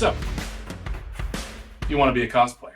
So, you want to be a cosplayer?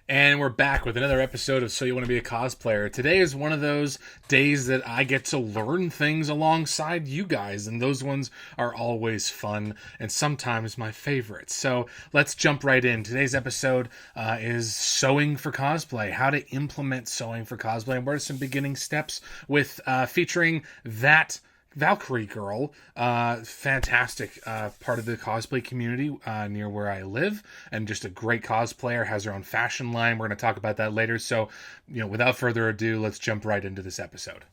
And we're back with another episode of So You Want to Be a Cosplayer. Today is one of those days that I get to learn things alongside you guys, and those ones are always fun and sometimes my favorites. So let's jump right in. Today's episode is sewing for cosplay, how to implement sewing for cosplay, and what are some beginning steps with featuring that Valkyrie girl, fantastic part of the cosplay community near where I live, and just a great cosplayer, has her own fashion line. We're going to talk about that later. So, without further ado, let's jump right into this episode.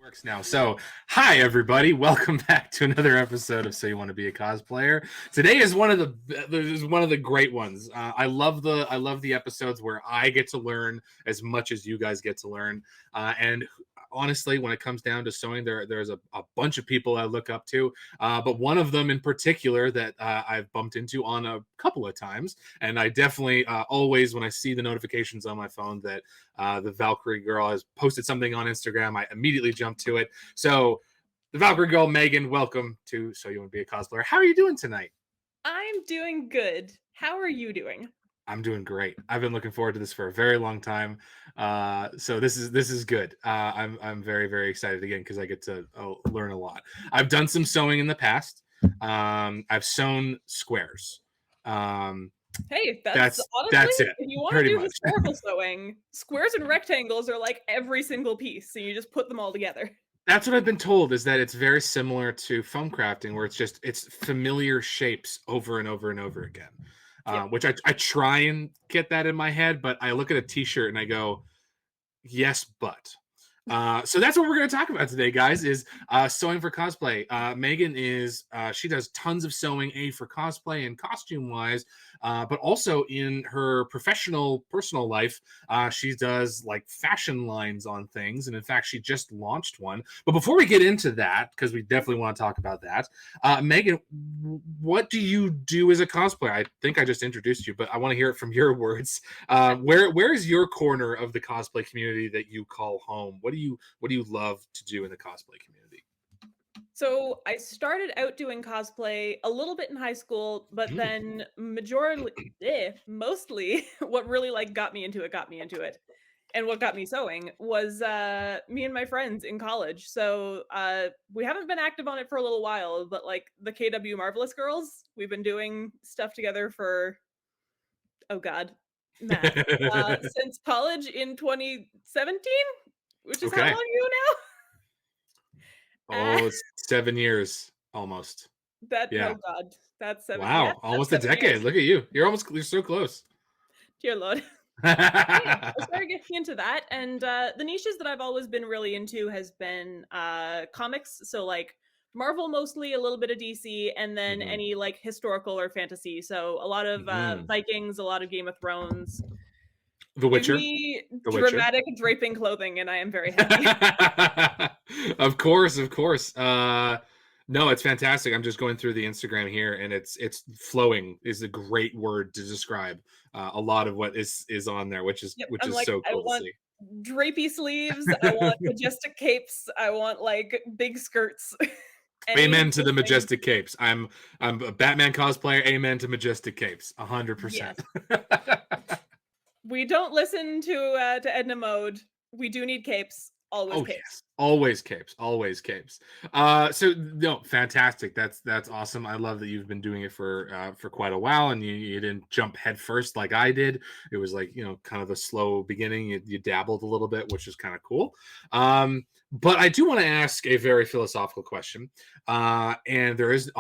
Works now. So, hi everybody, welcome back to another episode of So You Want to Be a Cosplayer. Today is one of the great ones. I love the episodes where I get to learn as much as you guys get to learn, and honestly, when it comes down to sewing, there's a bunch of people I look up to, but one of them in particular that I've bumped into on a couple of times, and I definitely always, when I see the notifications on my phone that the Valkyrie girl has posted something on Instagram, I immediately jump to it. So the Valkyrie girl, Megan, welcome to So You Want to Be a Cosplayer. How are you doing tonight? I'm doing good. How are you doing? I'm doing great. I've been looking forward to this for a very long time. So this is good. I'm very, very excited again because I get to learn a lot. I've done some sewing in the past. I've sewn squares. Hey, that's That's honestly, it. if you want to Pretty do much. historical sewing, squares and rectangles are like every single piece, so you just put them all together. That's what I've been told, is that it's very similar to foam crafting, where it's familiar shapes over and over and over again. Yep. Which I try and get that in my head, but I look at a t-shirt and I go, yes, but. So that's what we're going to talk about today, guys, is sewing for cosplay. Megan she does tons of sewing, for cosplay and costume-wise, but also in her professional, personal life, she does like fashion lines on things. And in fact, she just launched one. But before we get into that, because we definitely want to talk about that, Megan, what do you do as a cosplayer? I think I just introduced you, but I want to hear it from your words. Where is your corner of the cosplay community that you call home? What do you love to do in the cosplay community? So I started out doing cosplay a little bit in high school, but then mostly what really like got me into it. And what got me sewing was me and my friends in college. So we haven't been active on it for a little while, but like the KW Marvelous Girls, we've been doing stuff together for, oh God, math, since college in 2017, which is how Okay. long ago now? Oh, it's 7 years almost. Oh Yeah. God, that's yeah, Wow. that's Almost a 7 years. decade. Look at you. You're so close. Dear Lord. Yeah, I started getting into that, and the niches that I've always been really into has been comics, so like Marvel mostly, a little bit of DC, and then Mhm. any like historical or fantasy. So a lot of Mhm. Vikings, a lot of Game of Thrones. The Give Witcher. me The Witcher. dramatic draping clothing, and I am very happy. Of course, of course. No, it's fantastic. I'm just going through the Instagram here, and it's flowing is a great word to describe a lot of what is on there, Yep, which I'm is like, so I cool to want see. drapey sleeves, I want majestic capes, I want like big skirts. Amen Any to the thing. majestic capes. I'm a Batman cosplayer. Amen to majestic capes. 100%. Yes. We don't listen to Edna Mode. We do need capes. Always Oh capes. yes, always capes, always capes. So no, fantastic. That's awesome. I love that you've been doing it for quite a while, and you didn't jump head first like I did. It was like kind of a slow beginning. You dabbled a little bit, which is kind of cool. But I do want to ask a very philosophical question, and there is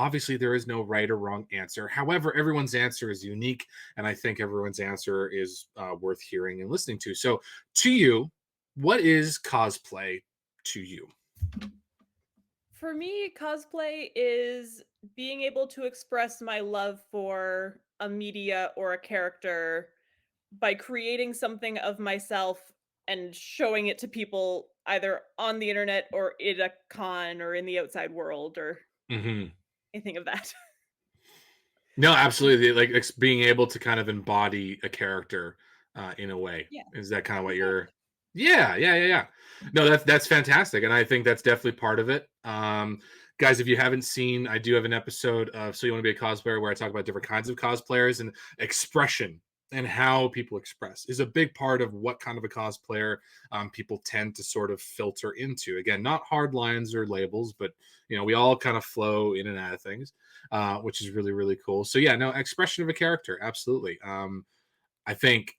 no right or wrong answer. However, everyone's answer is unique, and I think everyone's answer is worth hearing and listening to. So, to you, what is cosplay to you? For me, cosplay is being able to express my love for a media or a character by creating something of myself and showing it to people either on the internet or in a con or in the outside world or Mhm. anything of that. No, absolutely. Like being able to kind of embody a character in a way. Yeah, Is that kind of what you're? exactly. Yeah, yeah, yeah, yeah. No, that's fantastic, and I think that's definitely part of it. Guys, if you haven't seen, I do have an episode of "So You Want to Be a Cosplayer" where I talk about different kinds of cosplayers and expression and how people express is a big part of what kind of a cosplayer people tend to sort of filter into. Again, not hard lines or labels, but we all kind of flow in and out of things, which is really really cool. So yeah, no expression of a character, absolutely. I think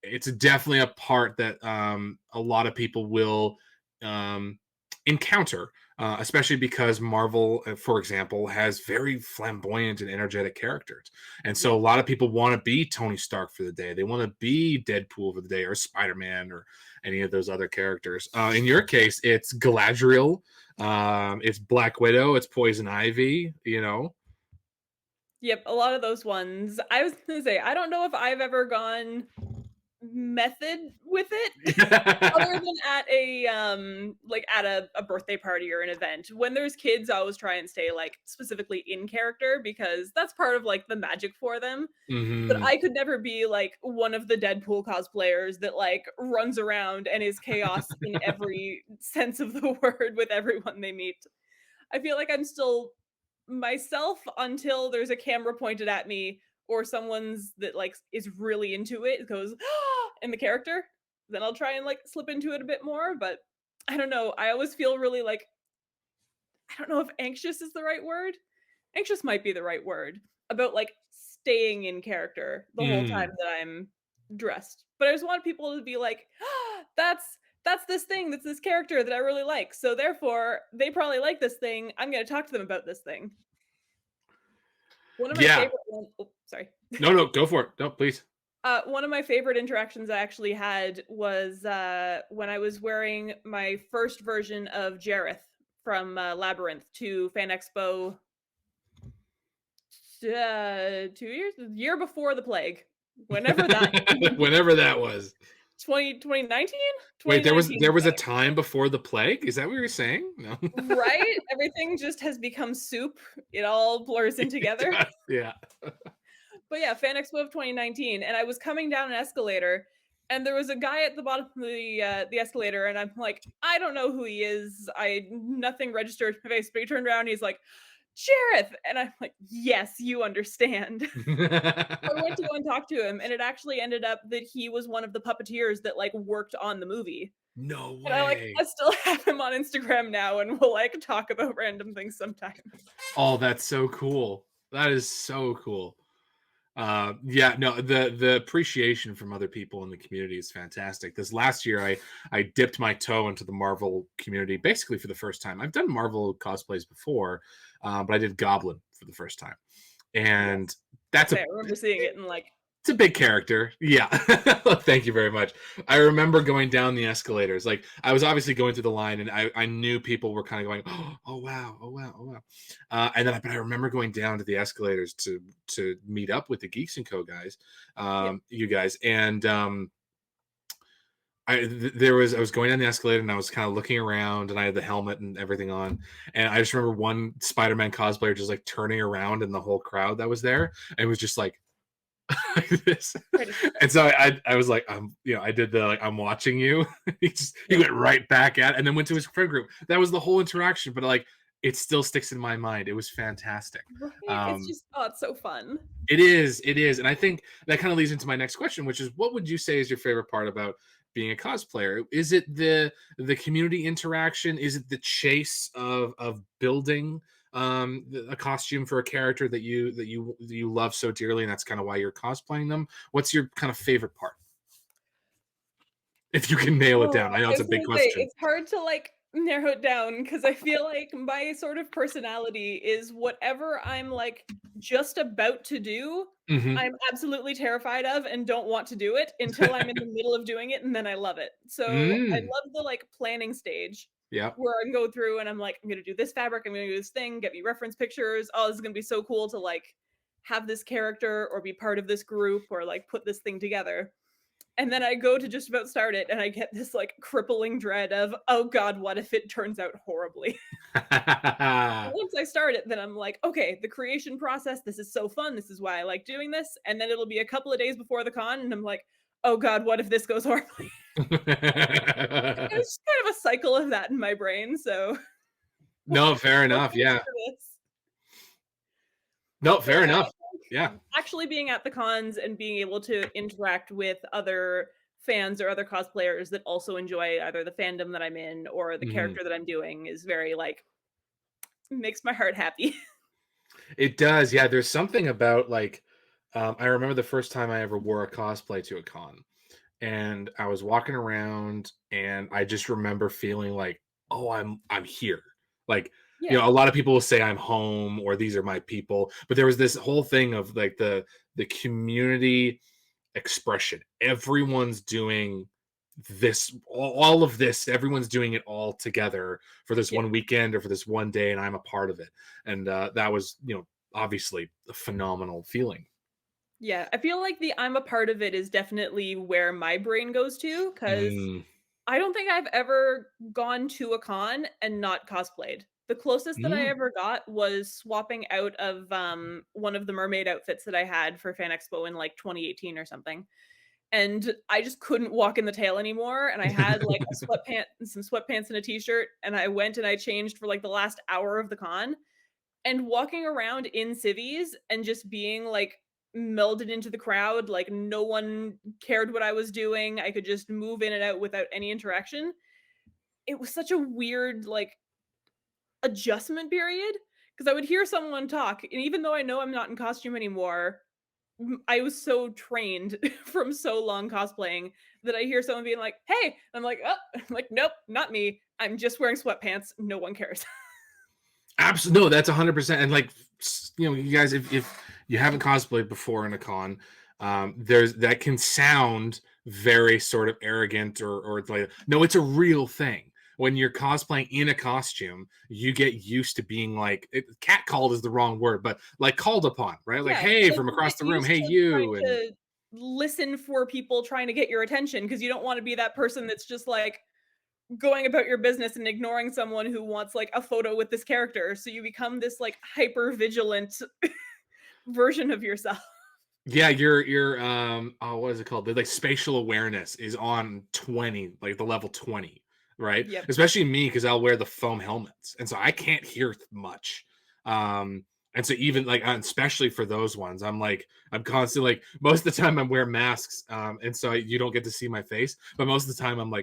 it's definitely a part that a lot of people will um, encounter, especially because Marvel, for example, has very flamboyant and energetic characters. And so Yeah. a lot of people want to be Tony Stark for the day. They want to be Deadpool for the day or Spider Man or any of those other characters. In your case, it's Galadriel, it's Black Widow, it's Poison Ivy, Yep, a lot of those ones. I was gonna say, I don't know if I've ever gone method with it other than at a like at a birthday party or an event. When there's kids, I always try and stay like specifically in character because that's part of like the magic for them. But Hmm. I could never be like one of the Deadpool cosplayers that like runs around and is chaos in every sense of the word with everyone they meet. I feel like I'm still myself until there's a camera pointed at me or someone's that like is really into it goes in the character, then I'll try and like slip into it a bit more. But I don't know, I always feel really like, I don't know if anxious is the right word. Anxious might be the right word about like staying in character the whole time Mm. that I'm dressed. But I just want people to be like, that's this thing, that's this character that I really like. So therefore, they probably like this thing. I'm going to talk to them about this thing. One of my Yeah. favorite one oh, sorry. No, no, go for it. No, please. One of my favorite interactions I actually had was, when I was wearing my first version of Jareth from, Labyrinth to Fan Expo, 2 years? The year before the plague. Whenever that Whenever that was. 2019? Wait, there was a Plague. time before the plague? Is that what you're saying? No. Right? Everything just has become soup. It all blurs in It together. does, yeah. But yeah, Fan Expo of 2019, and I was coming down an escalator, and there was a guy at the bottom of the escalator, and I'm like, I don't know who he is. I nothing registered in my face, but he turned around, and he's like, Jareth, and I'm like, yes, you understand. I went to go and talk to him, and it actually ended up that he was one of the puppeteers that like worked on the movie. No And I way. still have him on Instagram now, and we'll like talk about random things sometimes. Oh, that's so cool. That is so cool. Yeah, no, the appreciation from other people in the community is fantastic. This last year, I dipped my toe into the Marvel community basically for the first time. I've done Marvel cosplays before, but I did Goblin for the first time, and Yes. that's I remember seeing it and like, it's a big character. Yeah. Thank you very much. I remember going down the escalators. Like I was obviously going through the line and I knew people were kind of going, oh wow, oh wow, oh wow. But I remember going down to the escalators to meet up with the Geeks and Co guys, yep, you guys. And I was going down the escalator and I was kind of looking around and I had the helmet and everything on. And I just remember one Spider-Man cosplayer just like turning around in the whole crowd that was there and was just like like this. pretty And so I was like, I did the like I'm watching you. He yep. went right back at and then went to his friend group. That was the whole interaction, but like it still sticks in my mind. It was fantastic. Right? It's Um, just oh, it's so fun. it is, and I think that kind of leads into my next question, which is, what would you say is your favorite part about being a cosplayer? Is it the community interaction? Is it the chase of building a costume for a character that you love so dearly, and that's kind of why you're cosplaying them? What's your kind of favorite part? If you can nail it Oh, down, I know I it's a was big gonna say question. it's hard to like narrow it down because I feel like my sort of personality is whatever I'm like just about to do, Hmm. I'm absolutely terrified of and don't want to do it until I'm in the middle of doing it and then I love it. So I Mm. love the like planning stage Yeah. where I can go through and I'm like, I'm gonna do this fabric, I'm gonna do this thing, get me reference pictures. Oh, this is gonna be so cool to like have this character or be part of this group or like put this thing together. And then I go to just about start it, and I get this, like, crippling dread of, "Oh god, what if it turns out horribly?" Once I start it, then I'm like, "Okay, the creation process, this is so fun, this is why I like doing this," and then it'll be a couple of days before the con, and I'm like, "Oh god, what if this goes horribly?" It's just kind of a cycle of that in my brain, so No, fair more enough. thanks Yeah. for this. No, But fair yeah, enough. I Yeah. think actually being at the cons and being able to interact with other fans or other cosplayers that also enjoy either the fandom that I'm in or the Mhm. character that I'm doing is very, like, makes my heart happy. It does. Yeah, there's something about like I remember the first time I ever wore a cosplay to a con, and I was walking around and I just remember feeling like, "Oh, I'm here." Like, Yeah, a lot of people will say I'm home or these are my people, but there was this whole thing of like the community expression. Everyone's doing this, all of this, everyone's doing it all together for this yeah. one weekend or for this one day, and I'm a part of it. And that was, obviously a phenomenal feeling. Yeah, I feel like the "I'm a part of it" is definitely where my brain goes to, because Mm, I don't think I've ever gone to a con and not cosplayed. The closest that I mm. ever got was swapping out of, one of the mermaid outfits that I had for Fan Expo in, like, 2018 or something, and I just couldn't walk in the tail anymore, and I had, like, some sweatpants and a t-shirt, and I went and I changed for, like, the last hour of the con, and walking around in civvies and just being, like, melded into the crowd, like, no one cared what I was doing, I could just move in and out without any interaction. It was such a weird, like, adjustment period, because I would hear someone talk, and even though I know I'm not in costume anymore, I was so trained from so long cosplaying that I hear someone being like, "Hey," I'm like, "Oh," I'm like, "Nope, not me. I'm just wearing sweatpants. No one cares." Absolutely, no, that's 100%. And like, you guys, if you haven't cosplayed before in a con, there's that can sound very sort of arrogant or it's like, no, it's a real thing. When you're cosplaying in a costume, you get used to being like, catcalled is the wrong word, but like called upon, right? Like, Yeah, hey, like, from you across get the room, used hey, to trying you, and to listen for people trying to get your attention, because you don't wanna be that person that's just, like, going about your business and ignoring someone who wants, like, a photo with this character, so you become this, like, hyper vigilant version of yourself. yeah, your oh, what is it called? The like spatial awareness is on 20, like the level 20, right? Yep. Especially me because I'll wear the foam helmets, and so I can't hear much. And so even like especially for those ones, I'm constantly like most of the time I'm wearing masks, and so you don't get to see my face, but most of the time I'm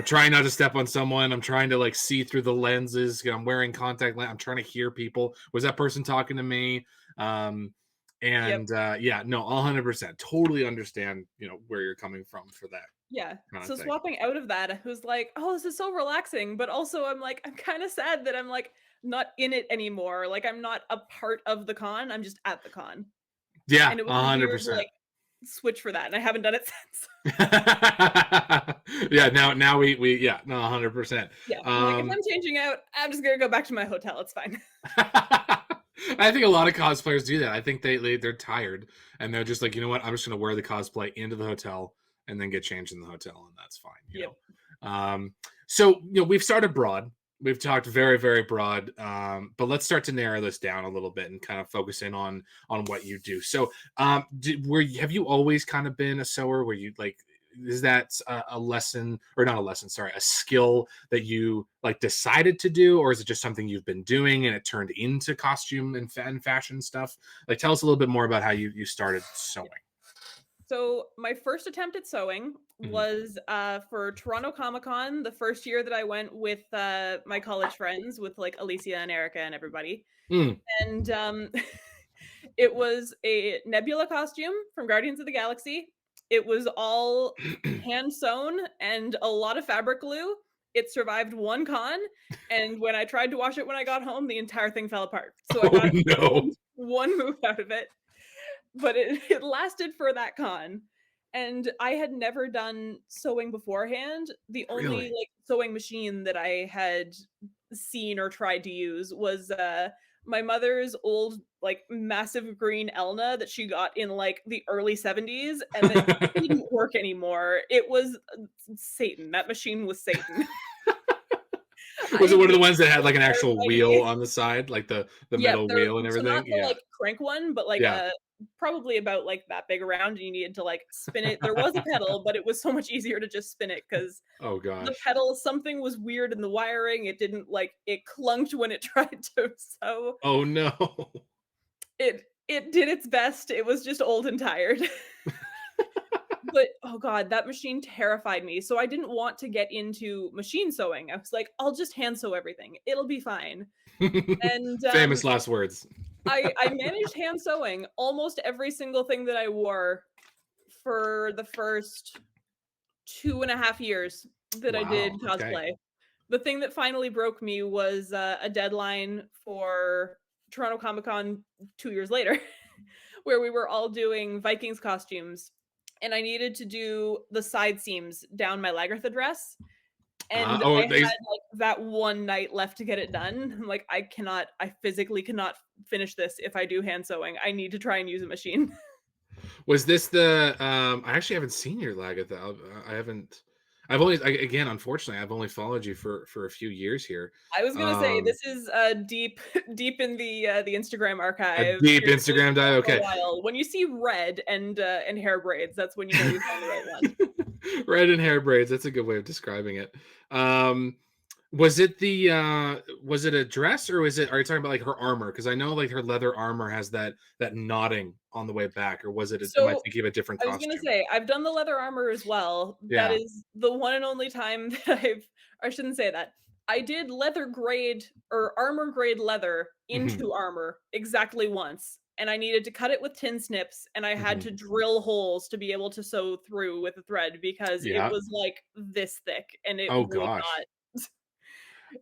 trying not to step on someone. I'm trying to like see through the lenses. I'm wearing contact lens. I'm trying to hear people. Was that person talking to me? Um, Yep. and yeah, no, 100%. Totally understand, where you're coming from for that Yeah. kind of So thing. swapping out of that, I was like, "Oh, this is so relaxing," but also I'm like, I'm kinda sad that I'm, like, not in it anymore, like, I'm not a part of the con, I'm just at the con, Yeah, and it was a weird, 100%. like, switch for that, and I haven't done it since. Yeah, now we yeah, no, 100%. Yeah, I'm like, "If Um I'm changing out, I'm just gonna go back to my hotel, it's fine." I think a lot of cosplayers do that. I think they're tired and they're just like, you know what? I'm just gonna wear the cosplay into the hotel and then get changed in the hotel, and that's fine. Yep. So we've started broad. We've talked very, very broad, but let's start to narrow this down a little bit and kind of focus in on what you do. So, have you always kind of been a sewer? Where you like, is that a lesson or not a lesson? Sorry, a skill that you like decided to do, or is it just something you've been doing and it turned into costume and fashion stuff? Like, tell us a little bit more about how you started sewing. So my first attempt at sewing Mhm. was for Toronto Comic Con, the first year that I went with my college friends, with like Alicia and Erica and everybody. Mm. And it was a Nebula costume from Guardians of the Galaxy. It was all hand sewn and a lot of fabric glue. It survived one con, and when I tried to wash it when I got home, the entire thing fell apart. So I Oh got no! one move out of it, but it lasted for that con. And I had never done sewing beforehand. The only Really? like sewing machine that I had seen or tried to use was my mother's old, like, massive green Elna that she got in, like, the early '70s, and that didn't work anymore. It was, Satan. That machine was Satan. I Was it one of the hated ones that had the like an actual wheel entire on the side, like the Yep, metal there wheel and so not everything? the, Yeah, like, crank one, but, like, yeah. probably about, like, that big around, and you needed to, like, spin it. There was a pedal, but it was so much easier to just spin it because Oh the gosh. pedal, something was weird in the wiring. It didn't, like, it clunked when it tried to sew. Oh no. It did its best. It was just old and tired. But, oh god, that machine terrified me, so I didn't want to get into machine sewing. I was like, "I'll just hand sew everything. It'll be fine." And, Famous last words. I managed hand sewing almost every single thing that I wore for the first 2.5 years that I did Wow. Okay. cosplay. The thing that finally broke me was, a deadline for Toronto Comic Con 2 years later, where we were all doing Vikings costumes, and I needed to do the side seams down my Lagertha dress, and I Oh, had, they. like, that one night left to get it done. I'm like, I physically cannot finish this if I do hand sewing. I need to try and use a machine." Was this the? I actually haven't seen your Lagatha. I haven't. I've only again, unfortunately, I've only followed you for a few years here. I was gonna say Um, this is, deep deep in the Instagram a archive. deep You're going Instagram dive. back a Okay. while. When you see red and hair braids, that's when you know you found the right one. Red and hair braids. That's a good way of describing it. Um, was it the was it a dress or was it are you talking about like her armor? Because I know like her leather armor has that knotting on the way back, or was it am I So, thinking of a different I was gonna costume? say, I've done the leather armor as well. That Yeah. is the one and only time that I shouldn't say that. I did leather grade or armor grade leather Hmm. into armor exactly once, and I needed to cut it with tin snips, and I had Hmm. to drill holes to be able to sew through with a thread because it Yeah. was, like, this thick, and it Oh would gosh. not.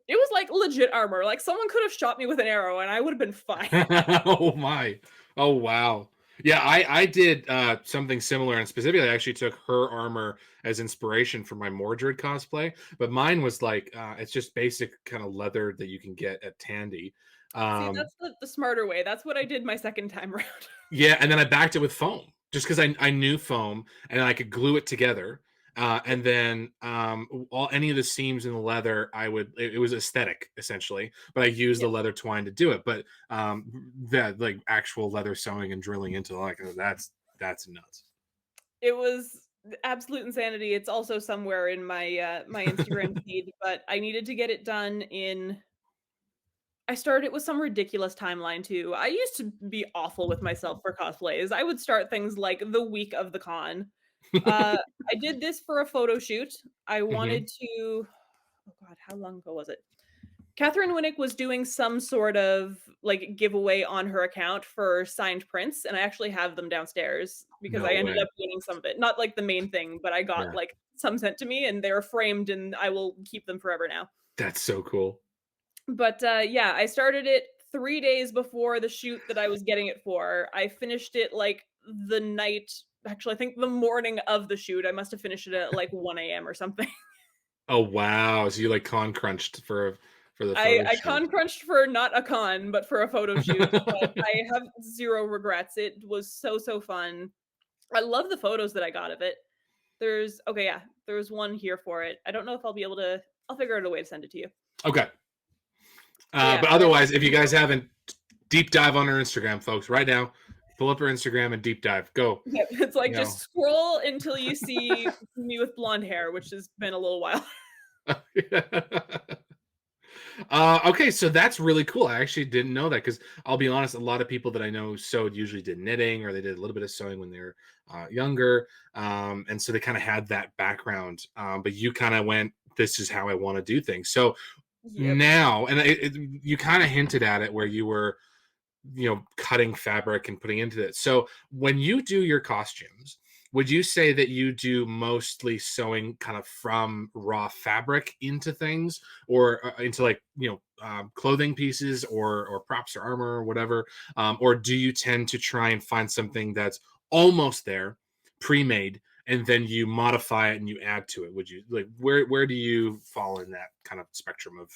It was, like, legit armor. Like, someone could have shot me with an arrow, and I would have been fine. Oh my. Oh wow. Yeah, I did something similar, and specifically I actually took her armor as inspiration for my Mordred cosplay. But mine was like it's just basic kind of leather that you can get at Tandy. See, Um, that's the smarter way. That's what I did my second time around. yeah, and then I backed it with foam just because I knew foam and I could glue it together. And then all any of the seams in the leather, it was aesthetic essentially, but I used Yeah. the leather twine to do it. But that like actual leather sewing and drilling into like that's nuts. It was absolute insanity. It's also somewhere in my Instagram feed, but I needed to get it done in I started with some ridiculous timeline too. I used to be awful with myself for cosplays. I would start things like the week of the con. Uh, I did this for a photo shoot. I Hmm. wanted to oh god, how long ago was it? Catherine Winnick was doing some sort of like giveaway on her account for signed prints, and I actually have them downstairs because I No ended way. up getting some of it. Not like the main thing, but I got Yeah, like some sent to me and they're framed and I will keep them forever now. that's so cool. But yeah, I started it 3 days before the shoot that I was getting it for. I finished it like the night actually I think the morning of the shoot. I must have finished it at like 1 a.m. or something. Oh wow! So you like con crunched for the photo I shoot. con crunched for not a con, but for a photo shoot, but I have 0 regrets. It was so, so fun. I love the photos that I got of it. There's okay, yeah, there's one here for it. I don't know if I'll be able to I'll figure out a way to send it to you. Okay. But yeah, But otherwise, if you guys haven't, deep dive on her Instagram, folks, right now. Pull up her Instagram and deep dive. Go. yep, it's like You just know. scroll until you see me with blonde hair, which has been a little while. Okay, so that's really cool. I actually didn't know that because I'll be honest, a lot of people that I know sewed usually did knitting or they did a little bit of sewing when they were younger, and so they kind of had that background. But you kind of went, "This is how I want to do things." So Yep. now, and you kind of hinted at it where you were cutting fabric and putting into it. So when you do your costumes, would you say that you do mostly sewing kind of from raw fabric into things or into like clothing pieces or props or armor or whatever, or do you tend to try and find something that's almost there, pre-made, and then you modify it and you add to it? Would you like where do you fall in that kind of spectrum of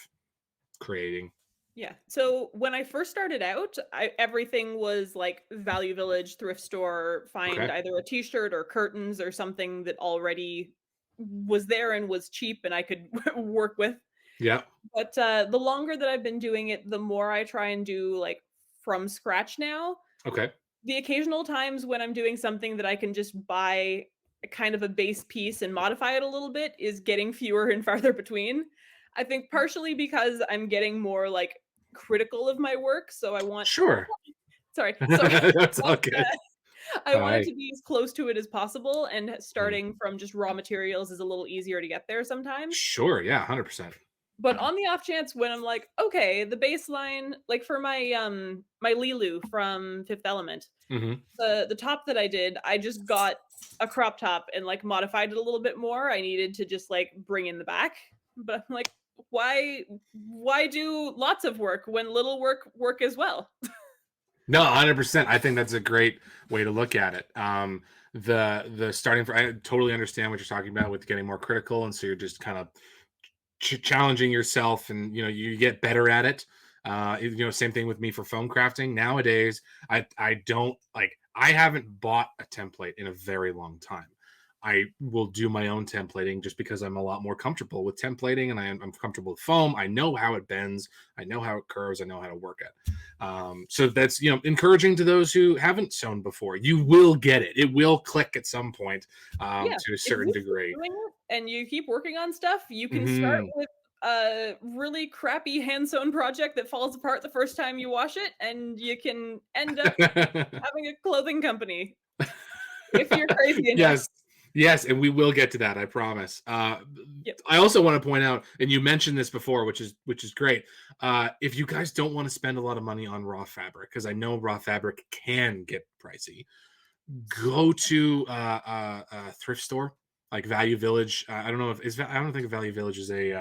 creating? Yeah. So when I first started out, everything was like Value Village, thrift store, find Okay. either a t-shirt or curtains or something that already was there and was cheap and I could work with. Yeah. But the longer that I've been doing it, the more I try and do like from scratch now. Okay. The occasional times when I'm doing something that I can just buy a kind of a base piece and modify it a little bit is getting fewer and farther between. I think partially because I'm getting more like critical of my work, so I want Sure. sorry, That's all good. I want it Hi. to be as close to it as possible, and Mm. starting from just raw materials is a little easier to get there sometimes. Sure. Yeah. 100%. But on the off chance when I'm like, okay, the baseline, like for my Lilu from Fifth Element, Hmm. the top that I did, I just got a crop top and, like, modified it a little bit more. I needed to just, like, bring in the back, but I'm like, why do lots of work when little work as well? No, 100%. I think that's a great way to look at it. The starting for I totally understand what you're talking about with getting more critical, and so you're just kind of challenging yourself, and you get better at it. Same thing with me for foam crafting. Nowadays, I don't like I haven't bought a template in a very long time. I will do my own templating just because I'm a lot more comfortable with templating, and I'm comfortable with foam. I know how it bends, I know how it curves, I know how to work it. So that's encouraging to those who haven't sewn before. You will get it; it will click at some point, Yeah, to a if certain you keep degree. doing it and you keep working on stuff, you can start Hmm. with a really crappy hand-sewn project that falls apart the first time you wash it, and you can end up having a clothing company if you're crazy enough. Yes, yes, and we will get to that, I promise. Yep. I also want to point out, and you mentioned this before, which is great. If you guys don't want to spend a lot of money on raw fabric, because I know raw fabric can get pricey, go to a thrift store like Value Village. I don't know if I don't think Value Village is a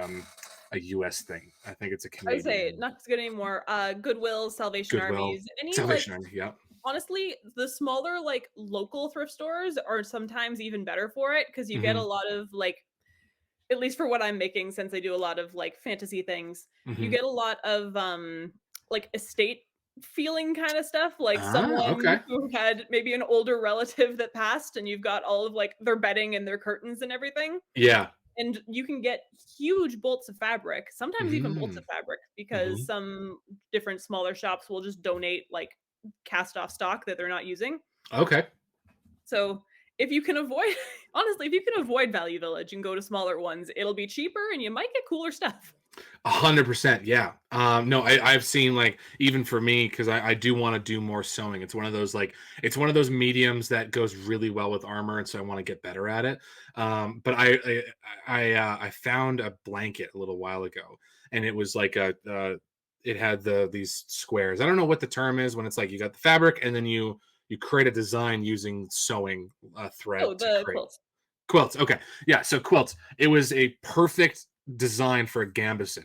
U.S. thing. I think it's a I would say Canadian. not as good anymore. Goodwill, Salvation Goodwill, Armies, any like Salvation Army. Yeah. honestly, the smaller like local thrift stores are sometimes even better for it because you get a Hmm. lot of like, at least for what I'm making, since I do a lot of like fantasy things, you Hmm. get a lot of like estate feeling kind of stuff, like Ah, someone okay. who had maybe an older relative that passed and you've got all of like their bedding and their curtains and everything. Yeah. And you can get huge bolts of fabric, sometimes even bolts Hmm. of fabric, because Hmm. some different smaller shops will just donate like cast off stock that they're not using. Okay. So if you can avoid, honestly, if you can avoid Value Village and go to smaller ones, it'll be cheaper and you might get cooler stuff. 100%. Yeah. No, I've seen like even for me because I do want to do more sewing. It's one of those it's one of those mediums that goes really well with armor, and so I want to get better at it. But I found a blanket a little while ago, and it was like it had these squares. I don't know what the term is when it's like you got the fabric and then you create a design using sewing Oh, thread to the create quilts. quilts. Okay, yeah. So quilts. It was a perfect design for a gambeson.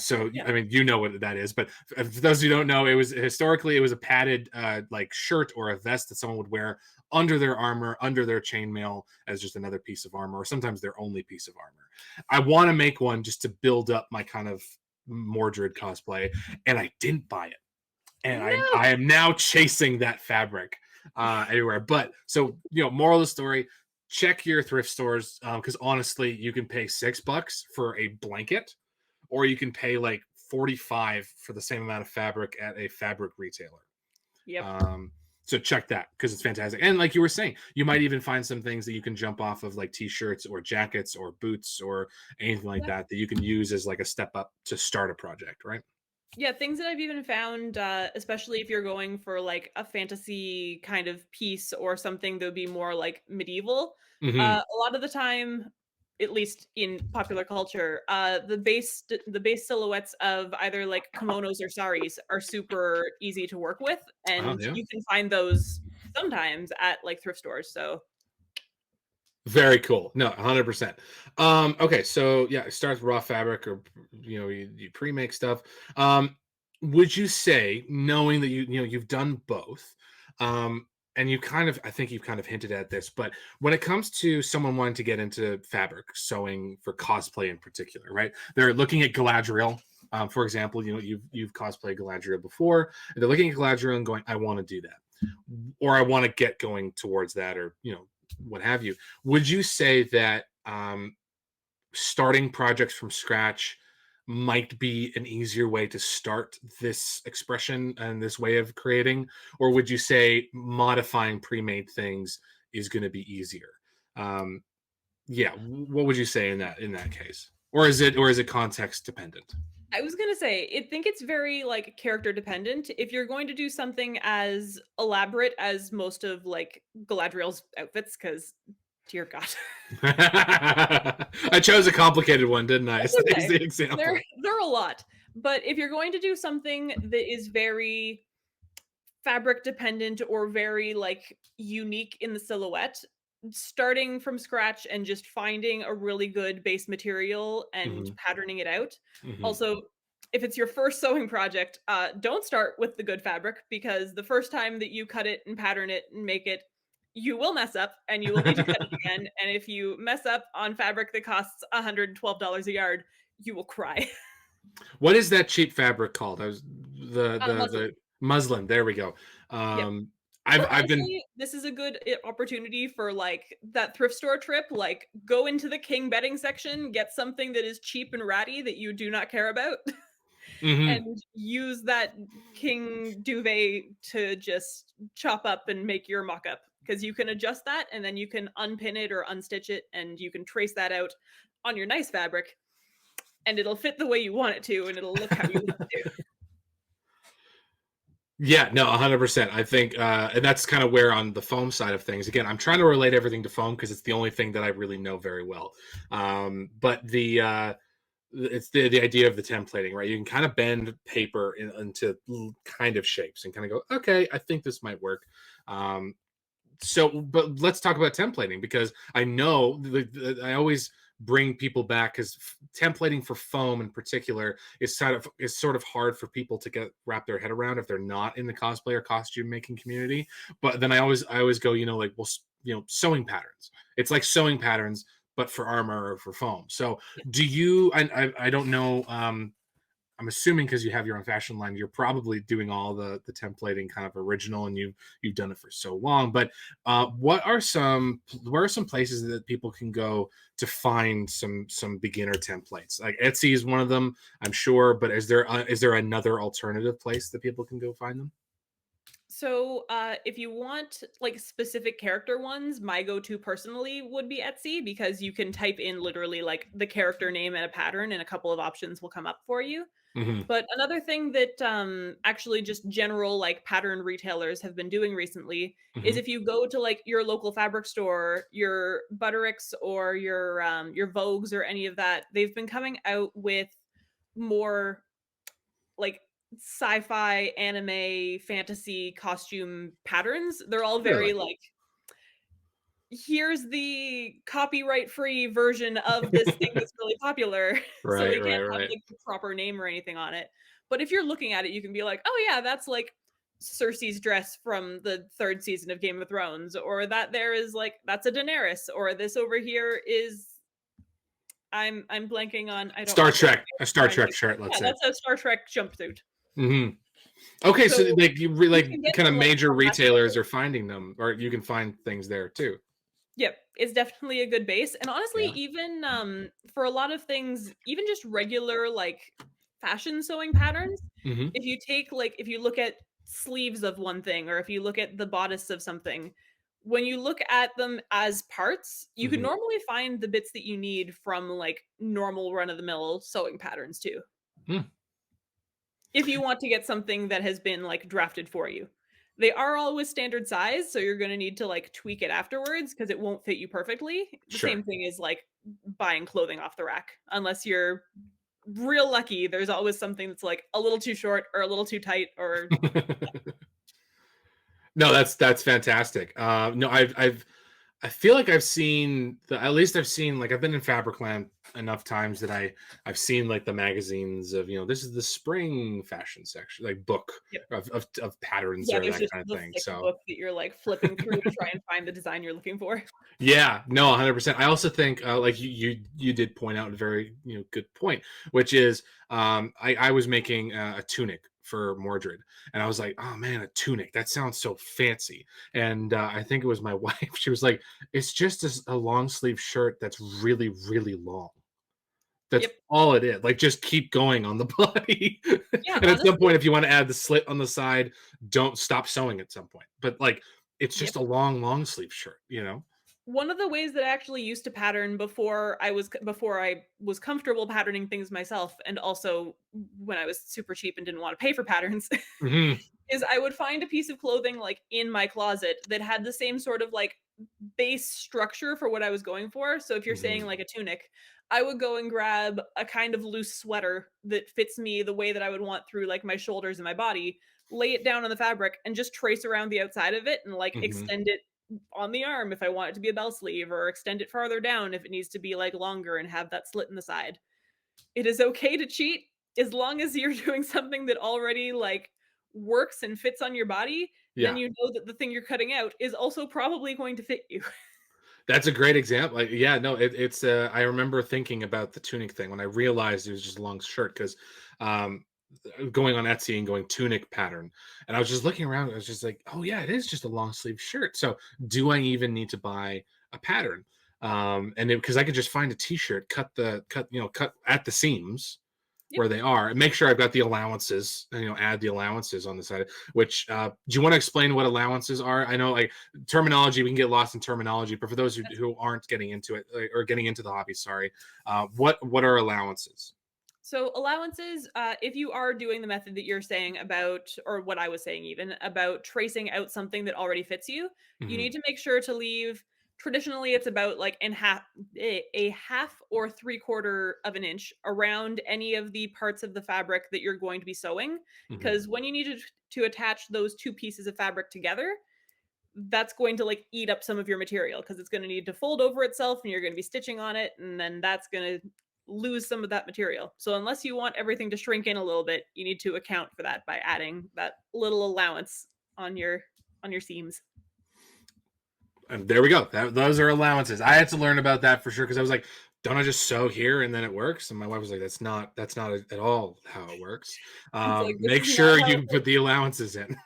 So Yeah. I mean, you know what that is, but for those who don't know, it was historically it was a padded like shirt or a vest that someone would wear under their armor, under their chainmail as just another piece of armor, or sometimes their only piece of armor. I want to make one just to build up my kind of Mordred cosplay, and I didn't buy it, and No. I am now chasing that fabric everywhere. But so moral of the story: check your thrift stores because honestly, you can pay $6 for a blanket, or you can pay like 45 for the same amount of fabric at a fabric retailer. Yep. Um, so check that because it's fantastic. And like you were saying, you might even find some things that you can jump off of, like t-shirts or jackets or boots or anything like Yeah. that you can use as like a step up to start a project, right? Yeah, things that I've even found, especially if you're going for like a fantasy kind of piece or something that would be more like medieval, Hmm. a lot of the time, at least in popular culture, the base silhouettes of either like kimonos or saris are super easy to work with, Oh and yeah. you can find those sometimes at like thrift stores. So Very cool. No, 100%. Okay, so yeah, it starts with raw fabric or you pre-make stuff. Um, would you say, knowing that you've done both, and you kind of I think you've kind of hinted at this, but when it comes to someone wanting to get into fabric sewing for cosplay in particular, right? They're looking at Galadriel. For example, you've cosplayed Galadriel before, and they're looking at Galadriel and going, "I want to do that," or "I want to get going towards that," or what have you. Would you say that starting projects from scratch might be an easier way to start this expression and this way of creating, or would you say modifying pre-made things is going to be easier? Um, yeah, what would you say in that case, or is it context dependent? I was gonna say, I think it's very like character dependent. If you're going to do something as elaborate as most of like Galadriel's outfits, because dear God, I chose a complicated one, didn't I? that's As okay. the example. They're a lot. But if you're going to do something that is very fabric dependent or very like unique in the silhouette, starting from scratch and just finding a really good base material and Hmm. patterning it out. Hmm. Also, if it's your first sewing project, don't start with the good fabric, because the first time that you cut it and pattern it and make it, you will mess up and you will need to cut it again. And if you mess up on fabric that costs $112 a yard, you will cry. What is that cheap fabric called? I was the Muslin. muslin. There we go. Yep. Um, I've Or I've been honestly, this is a good opportunity for like that thrift store trip. Like, go into the King bedding section, get something that is cheap and ratty that you do not care about, mhm. and use that King duvet to just chop up and make your mock up. Because you can adjust that and then you can unpin it or unstitch it, and you can trace that out on your nice fabric, and it'll fit the way you want it to, and it'll look how you want it to. Yeah, no, 100%. I think, and that's kind of where on the foam side of things. Again, I'm trying to relate everything to foam because it's the only thing that I really know very well. But it's the idea of the templating, right? You can kind of bend paper into kind of shapes and kind of go, okay, I think this might work. Um, but let's talk about templating, because I know I always bring people back, because templating for foam in particular is sort of hard for people to get wrap their head around if they're not in the cosplay or costume making community. But then I always go, like, well, sewing patterns. It's like sewing patterns, but for armor or for foam. So do you? I don't know. I'm assuming because you have your own fashion line, you're probably doing all the templating kind of original, and you've done it for so long. But where are some places that people can go to find some beginner templates? Like Etsy is one of them, I'm sure. But is there another alternative place that people can go find them? So, if you want like specific character ones, my go-to personally would be Etsy, because you can type in literally like the character name and a pattern, and a couple of options will come up for you. Hmm. But another thing that actually just general like pattern retailers have been doing recently is, Hmm. if you go to like your local fabric store, your Buttericks or your Vogues or any of that, they've been coming out with more like sci-fi, anime, fantasy costume patterns. They're all very Really? like, here's the copyright free version of this thing that's really popular. So Right, they right, can't have right. like the proper name or anything on it. But if you're looking at it, you can be like, oh yeah, that's like Cersei's dress from the third season of Game of Thrones, or that there is like, that's a Daenerys, or this over here is, I'm blanking on, I don't Star watch anime. Trek, a I'm Star trying to Trek think. shirt, let's Yeah, say. that's a Star Trek jumpsuit. Hmm. Okay, so So like you like can get kind of them like major from that retailers store. are finding them, or you can find things there too. Yep, it's definitely a good base, and honestly, Yeah. even, for a lot of things, even just regular, like, fashion sewing patterns, Hmm. if you look at sleeves of one thing, or if you look at the bodice of something, when you look at them as parts, you can Hmm. normally find the bits that you need from, like, normal run-of-the-mill sewing patterns too, if you want to get something that has been, like, drafted for you. They are always standard size, so you're gonna need to, like, tweak it afterwards because it won't fit you perfectly. The Sure. same thing is, like, buying clothing off the rack. Unless you're real lucky, there's always something that's, like, a little too short or a little too tight or No, that's fantastic. No, I've I feel like at least I've seen, like, I've been in Fabricland enough times that I've seen, like, the magazines of, this is the spring fashion section, like, book Yep. of patterns Yeah, or there's that just kind of the thing. thick So book that you're, like, flipping through to try and find the design you're looking for. yeah, no, 100%. I also think, like, you did point out a very, good point, which is, I was making a tunic for Mordred, and I was like, oh man, a tunic, that sounds so fancy. And I think it was my wife. She was like, it's just a long sleeve shirt that's really really long. That's Yep. all it is. Like, just keep going on the body. Yeah, And at some honestly. point, if you want to add the slit on the side, don't stop sewing at some point. But like, it's Yep. just a long sleeve shirt. One of the ways that I actually used to pattern before I was comfortable patterning things myself, and also when I was super cheap and didn't wanna pay for patterns, Hmm. is I would find a piece of clothing, like, in my closet that had the same sort of, like, base structure for what I was going for. So if you're saying, Hmm. like, a tunic, I would go and grab a kind of loose sweater that fits me the way that I would want through, like, my shoulders and my body, lay it down on the fabric, and just trace around the outside of it and, like, Hmm. extend it on the arm if I want it to be a bell sleeve, or extend it farther down if it needs to be, like, longer and have that slit in the side. It is okay to cheat as long as you're doing something that already, like, works and fits on your body, then Yeah. you know that the thing you're cutting out is also probably going to fit you. That's a great example. Like, yeah, no, it's. I remember thinking about the tunic thing when I realized it was just a long shirt because, um, going on Etsy and going tunic pattern, and I was just looking around. I was just like, oh yeah, it is just a long sleeve shirt. So do I even need to buy a pattern? And because I could just find a t-shirt, cut at the seams Yep. where they are, and make sure I've got the allowances, and, add the allowances on the side. Which do you want to explain what allowances are? I know, like, terminology, we can get lost in terminology, but for those who aren't getting into it, or getting into the hobby, sorry, what are allowances? So allowances, if you are doing the method that you're saying about, or what I was saying even about tracing out something that already fits you, you Hmm. need to make sure to leave. Traditionally, it's about like a half or 3/4 of an inch around any of the parts of the fabric that you're going to be sewing, Hmm. because when you need to attach those two pieces of fabric together, that's going to like eat up some of your material because it's going to need to fold over itself and you're going to be stitching on it, and then that's going to lose some of that material. So unless you want everything to shrink in a little bit, you need to account for that by adding that little allowance on your seams. And there we go. Those are allowances. I had to learn about that for sure because I was like, don't I just sew here and then it works? And my wife was like, that's not at all how it works. It's like, this Make is not sure how it you put works. the allowances in.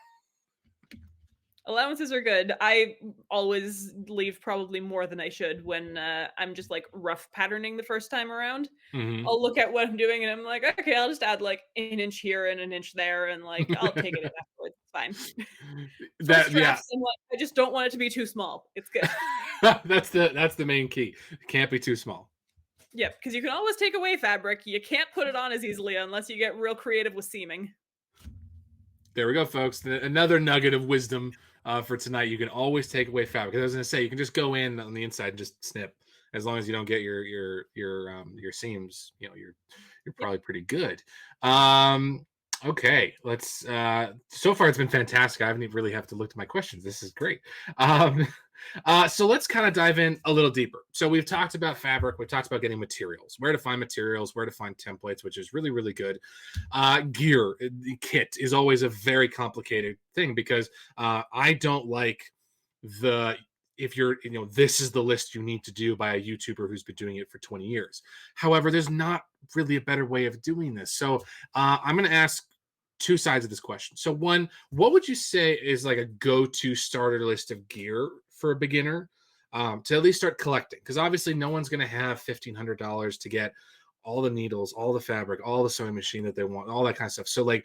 Allowances are good. I always leave probably more than I should when I'm just like rough patterning the first time around. Hmm. I'll look at what I'm doing and I'm like, okay, I'll just add like an inch here and an inch there, and like I'll take it in afterwards. It's fine. First That yeah. drafts, I'm like, I just don't want it to be too small. It's good. That's the main key. It can't be too small. Yep, because you can always take away fabric. You can't put it on as easily unless you get real creative with seaming. There we go, folks. Another nugget of wisdom for tonight. You can always take away fabric. 'Cause I was going to say, you can just go in on the inside and just snip. As long as you don't get your seams, you're Yep. probably pretty good. Okay, let's. So far, it's been fantastic. I haven't even really have to look to my questions. This is great. Um, so let's kind of dive in a little deeper. So we've talked about fabric. We've talked about getting materials, where to find materials, where to find templates, which is really, really good. Gear, the kit is always a very complicated thing because I don't like the if you're this is the list you need to do by a YouTuber who's been doing it for 20 years. However, there's not really a better way of doing this. So I'm going to ask two sides of this question. So one, what would you say is like a go-to starter list of gear for a beginner to at least start collecting? Because obviously no one's going to have $1,500 to get all the needles, all the fabric, all the sewing machine that they want, all that kind of stuff. So like,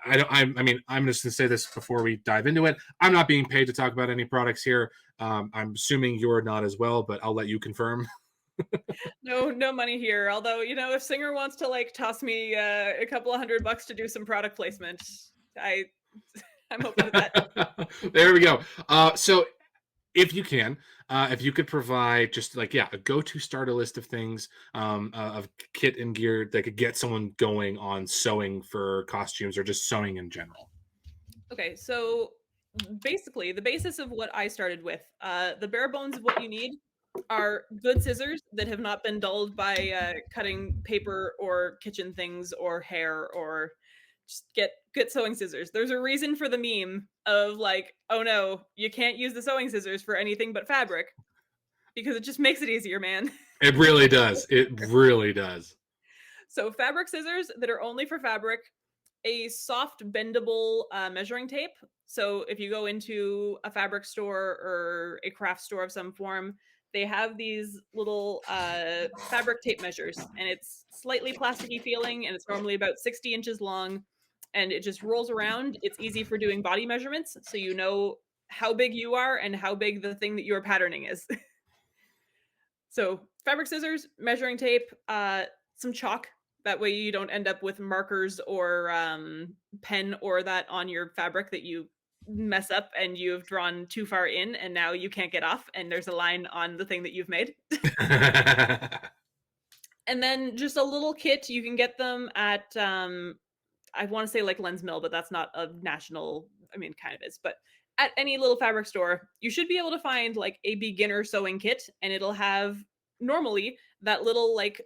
I don't. I mean, I'm just going to say this before we dive into it. I'm not being paid to talk about any products here. I'm assuming you're not as well, but I'll let you confirm. No, no money here. Although, if Singer wants to like toss me a couple of $100 to do some product placement, I I'm open to that. There we go. So if you can, if you could provide just like, yeah, a go-to starter list of things, of kit and gear that could get someone going on sewing for costumes or just sewing in general. Okay, so basically, the basis of what I started with, the bare bones of what you need are good scissors that have not been dulled by cutting paper or kitchen things or hair, or just get good sewing scissors. There's a reason for the meme of like, oh no, you can't use the sewing scissors for anything but fabric because it just makes it easier, man. It really does. It really does. So fabric scissors that are only for fabric, a soft bendable measuring tape. So if you go into a fabric store or a craft store of some form, they have these little fabric tape measures, and it's slightly plasticky feeling, and it's normally about 60 inches long, and it just rolls around. It's easy for doing body measurements, so you know how big you are and how big the thing that you're patterning is. So fabric scissors, measuring tape, some chalk. That way you don't end up with markers or pen or that on your fabric that you mess up and you've drawn too far in and now you can't get off and there's a line on the thing that you've made. And then just a little kit. You can get them at I want to say like Lens Mill, but that's not a national, I mean kind of is, but at any little fabric store, you should be able to find like a beginner sewing kit, and it'll have normally that little like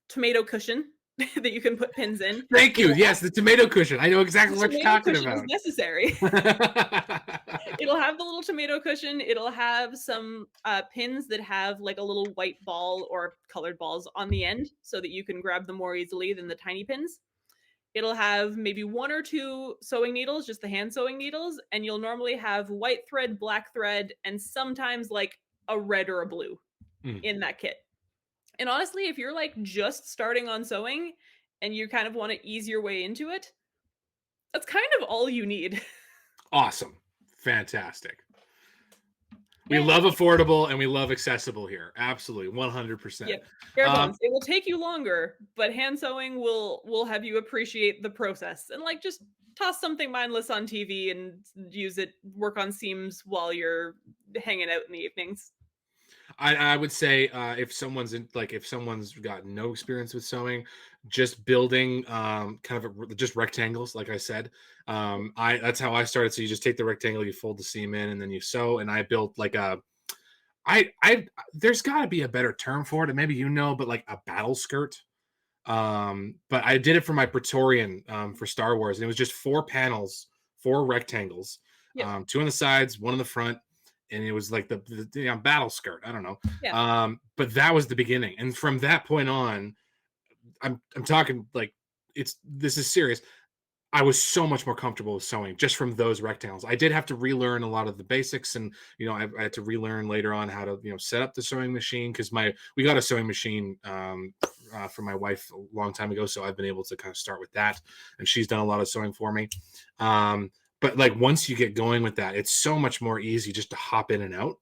tomato cushion that you can put pins in. Thank you. Yes, the tomato cushion. I know exactly The what you're tomato talking cushion is about. necessary. It'll have the little tomato cushion. It'll have some pins that have like a little white ball or colored balls on the end so that you can grab them more easily than the tiny pins. It'll have maybe one or two sewing needles, just the hand sewing needles, and you'll normally have white thread, black thread, and sometimes like a red or a blue Mm. in that kit. And honestly, if you're like just starting on sewing and you kind of want to ease your way into it, that's kind of all you need. Awesome. Fantastic. We Yay. love affordable and we love accessible here. Absolutely. 100%. Yep. Bare bones. It will take you longer, but hand sewing will have you appreciate the process and like just toss something mindless on TV and use it, work on seams while you're hanging out in the evenings. I would say if someone's if someone's got no experience with sewing, just building just rectangles, like I said. I That's how I started. So you just take the rectangle, you fold the seam in, and then you sew. And I built like a I there's got to be a better term for it, and maybe you know, but like a battle skirt. But I did it for my Praetorian for Star Wars, and it was just 4 panels, 4 rectangles, Yep. 2 on the sides, 1 in the front, and it was like the battle skirt. I don't know. Yeah. But that was the beginning, and from that point on, I'm talking like this is serious. I was so much more comfortable with sewing just from those rectangles. I did have to relearn a lot of the basics, and I had to relearn later on how to set up the sewing machine because we got a sewing machine for my wife a long time ago, so I've been able to kind of start with that, and she's done a lot of sewing for me. But like once you get going with that, it's so much more easy just to hop in and out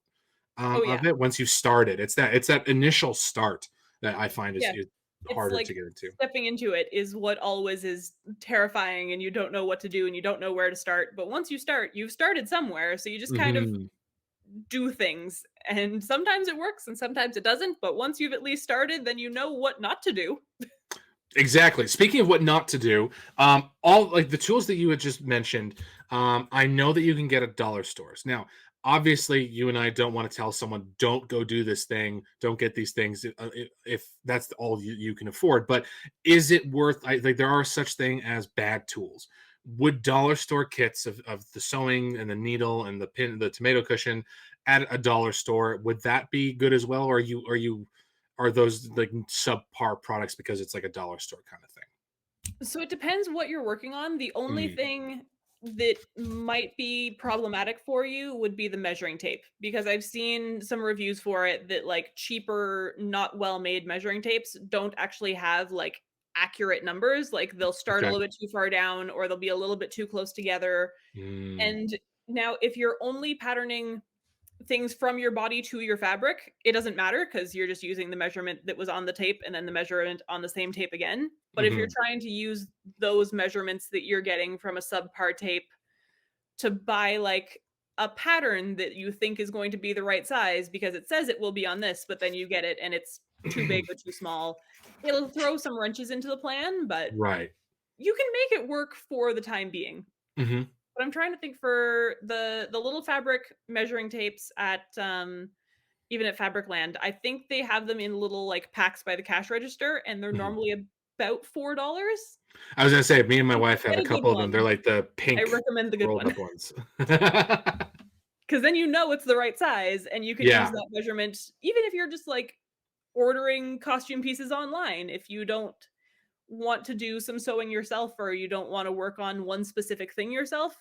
Oh yeah. of it once you've started. It's that initial start that I find is Yeah. It's harder like to get into. stepping into it is what always is terrifying, and you don't know what to do and you don't know where to start. But once you start, you've started somewhere. So you just kind of Mhm. do things. And sometimes it works and sometimes it doesn't. But once you've at least started, then you know what not to do. Exactly. Speaking of what not to do, all like the tools that you had just mentioned, I know that you can get at dollar stores. Now, obviously, you and I don't want to tell someone, don't go do this thing, don't get these things if that's all you can afford. But is it worth, like, there are such thing as bad tools. Would dollar store kits of the sewing and the needle and the pin, the tomato cushion at a dollar store, would that be good as well? Or are those like subpar products because it's like a dollar store kind of thing? So it depends what you're working on. The only Mm, thing that might be problematic for you would be the measuring tape, because I've seen some reviews for it that like cheaper, not well made measuring tapes don't actually have like accurate numbers. Like they'll start a okay. little bit too far down or they'll be a little bit too close together. Mm, And now, if you're only patterning things from your body to your fabric, it doesn't matter because you're just using the measurement that was on the tape and then the measurement on the same tape again. But if you're mhm. trying to use those measurements that you're getting from a subpar tape to buy like a pattern that you think is going to be the right size because it says it will be on this, but then you get it and it's too big or too small, it'll throw some wrenches into the plan, but Right. you can make it work for the time being. Mhm. But I'm trying to think for the little fabric measuring tapes at even at Fabricland. I think they have them in little like packs by the cash register, and they're Mhm. normally about $4. I was gonna say, me and my wife have Get a a good couple of them. They're one. like the I pink recommend the good rolled one. up ones. 'Cause then you know it's the right size, and you can use Yeah. that measurement even if you're just, like, ordering costume pieces online. If you don't want to do some sewing yourself or you don't wanna work on one specific thing yourself,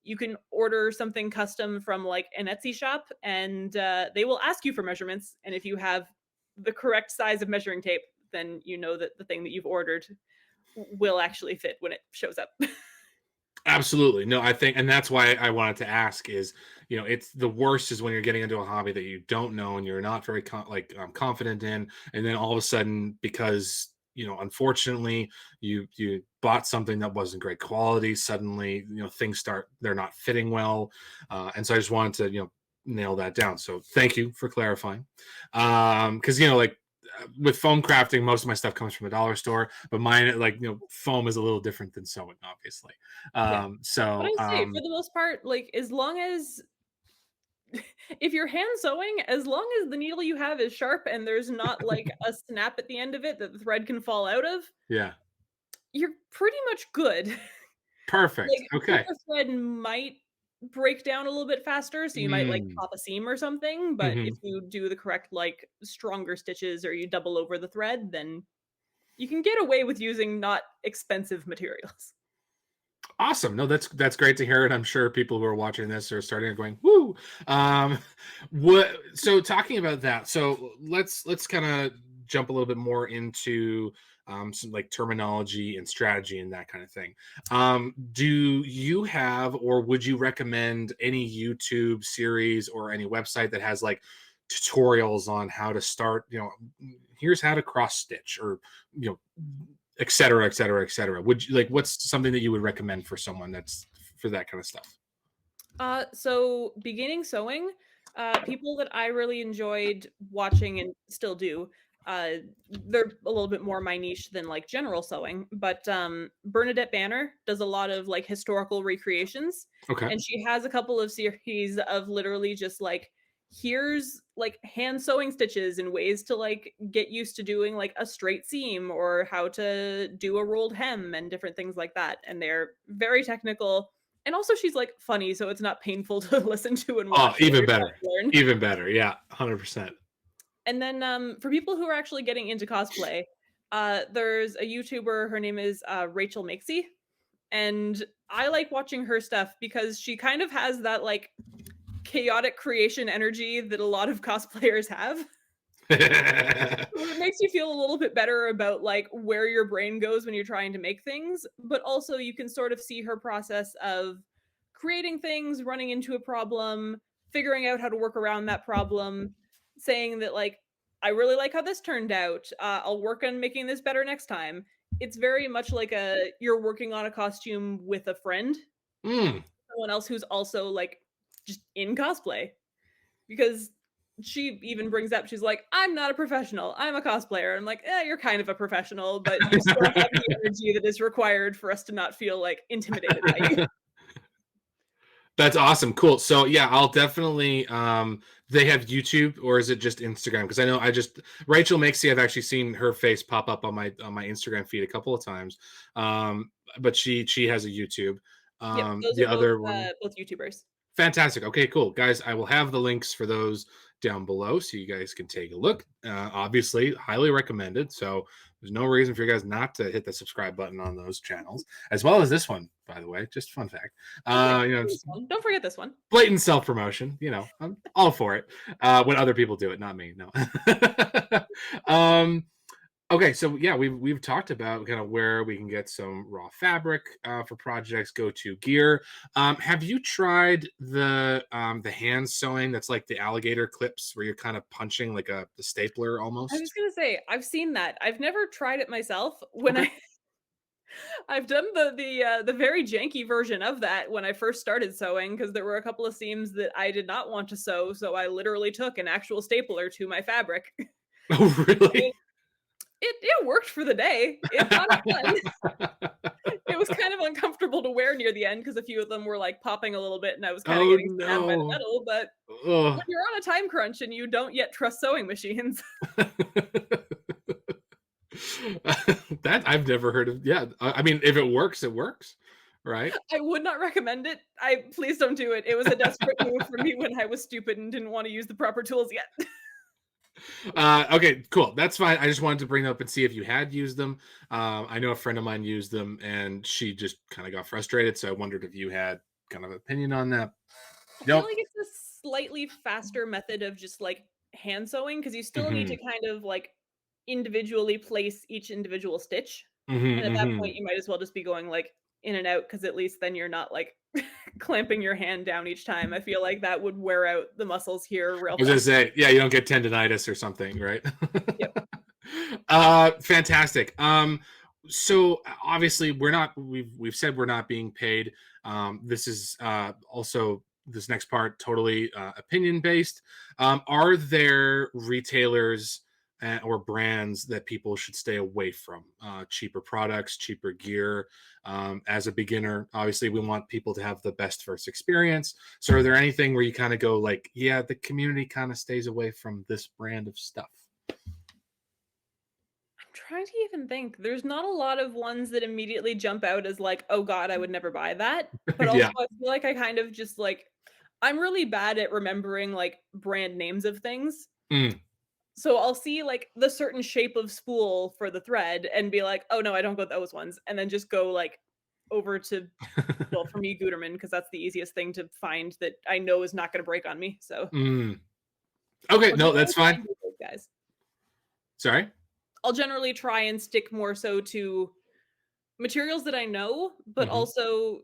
you can order something custom from, like, an Etsy shop, and, they will ask you for measurements, and if you have the correct size of measuring tape, then you know that the thing that you've ordered will actually fit when it shows up. Absolutely. No, I think, and that's why I wanted to ask is, it's the worst is when you're getting into a hobby that you don't know and you're not very confident in, and then all of a sudden, because unfortunately, you bought something that wasn't great quality, suddenly things start they're not fitting well, and so I just wanted to nail that down. So thank you for clarifying, because like with foam crafting, most of my stuff comes from a dollar store, but mine, like, foam is a little different than sewing, obviously. Yeah. Um, But so, I say, for um, the most part, like, as long as if you're hand sewing, as long as the needle you have is sharp and there's not, like, a snap at the end of it that the thread can fall out of, yeah, you're pretty much good. perfect. Like, Okay. paper thread might break down a little bit faster, so you might, like, Mm, pop a seam or something, but if mhm. you do the correct, like, stronger stitches or you double over the thread, then you can get away with using not expensive materials. Awesome. No, that's great to hear, and I'm sure people who are watching this are starting to going, "Woo!" Um, what? So talking about that, so let's kind of jump a little bit more into some like terminology and strategy and that kind of thing. Do you have, or would you recommend any YouTube series or any website that has like tutorials on how to start? Here's how to cross stitch, or you know et cetera, et cetera, et cetera. Would you like what's something that you would recommend for someone that's for that kind of stuff? So beginning sewing, people that I really enjoyed watching and still do, they're a little bit more my niche than like general sewing, but Bernadette Banner does a lot of like historical recreations, Okay. and she has a couple of series of literally just like here's like hand sewing stitches and ways to like get used to doing like a straight seam or how to do a rolled hem and different things like that. And they're very technical, and also she's, like, funny, so it's not painful to listen to and Oh, watch while even you're trying better. to learn. Even better. Yeah, 100%. And then, for people who are actually getting into cosplay, there's a YouTuber, her name is, Rachel Makesy, and I like watching her stuff because she kind of has that, like, chaotic creation energy that a lot of cosplayers have. So it makes you feel a little bit better about, like, where your brain goes when you're trying to make things, but also you can sort of see her process of creating things, running into a problem, figuring out how to work around that problem, saying that, like, "I really like how this turned out. I'll work on making this better next time." It's very much like a you're working on a costume with a friend, Mm. someone else who's also, like, just in cosplay. Because she even brings up, she's like, "I'm not a professional, I'm a cosplayer." I'm like, "Eh, you're kind of a professional, but you still have the energy that is required for us to not feel, like, intimidated by you." That's awesome. Cool. So yeah, I'll definitely they have YouTube, or is it just Instagram? Because I know I just Rachel Makesy, I've actually seen her face pop up on my Instagram feed a couple of times. But she has a YouTube. Yep, those The are other one. both YouTubers. Fantastic. Okay, cool. Guys, I will have the links for those down below so you guys can take a look. Obviously, highly recommended. So there's no reason for you guys not to hit the subscribe button on those channels, as well as this one, by the way. Just fun fact. Oh, yeah, this Just one. Don't forget this one. blatant self promotion. I'm all for it. When other people do it, not me. No. um, Okay, so yeah, we've talked about kind of where we can get some raw fabric for projects, go to gear. Have you tried the hand sewing that's like the alligator clips where you're kind of punching like a stapler I was almost? gonna say, I've seen that. I've never tried it myself. When Okay. I've done the very janky version of that when I first started sewing, because there were a couple of seams that I did not want to sew, so I literally took an actual stapler to my fabric. Oh, really? It worked for the day. It's not fun. It was kind of uncomfortable to wear near the end because a few of them were, like, popping a little bit, and I was kinda Oh getting stabbed by the no. metal, but Ugh. when you're on a time crunch and you don't yet trust sewing machines, That I've never heard of. Yeah, I mean, if it works, it works, right? I would not recommend it. Please don't do it. It was a desperate move for me when I was stupid and didn't wanna use the proper tools yet. Okay, cool. That's fine. I just wanted to bring up and see if you had used them. I know a friend of mine used them, and she just kind of got frustrated. So I wondered if you had kind of opinion on that. I feel Nope. like it's a slightly faster method of just, like, hand sewing because you still need to Hmm. kind of, like, individually place each individual stitch, and at that point, Hmm. you might as well just be going, like, in and out because at least then you're not, like, clamping your hand down each time. I feel like that would wear out the muscles here real I was gonna fast. say, yeah, you don't get tendonitis or something, right? Yep. Fantastic. So obviously we've said we're not being paid. This is also this next part totally opinion based. Are there retailers or brands that people should stay away from? Cheaper products, cheaper gear. As a beginner, obviously we want people to have the best first experience. So are there anything where you kind of go like, yeah, the community kind of stays away from this brand of stuff? I'm trying to even think. There's not a lot of ones that immediately jump out as like, "Oh god, I would never buy that." But also Yeah. I feel like I kind of just like I'm really bad at remembering like brand names of things. Mm. So I'll see like the certain shape of spool for the thread and be like, "Oh no, I don't go those ones." And then just go like over to well, for me Gutermann because that's the easiest thing to find that I know is not going to break on me. So Mm. Okay, I'll no, generally that's try fine. and do those guys. Sorry. I'll generally try and stick more so to materials that I know, but Hmm. also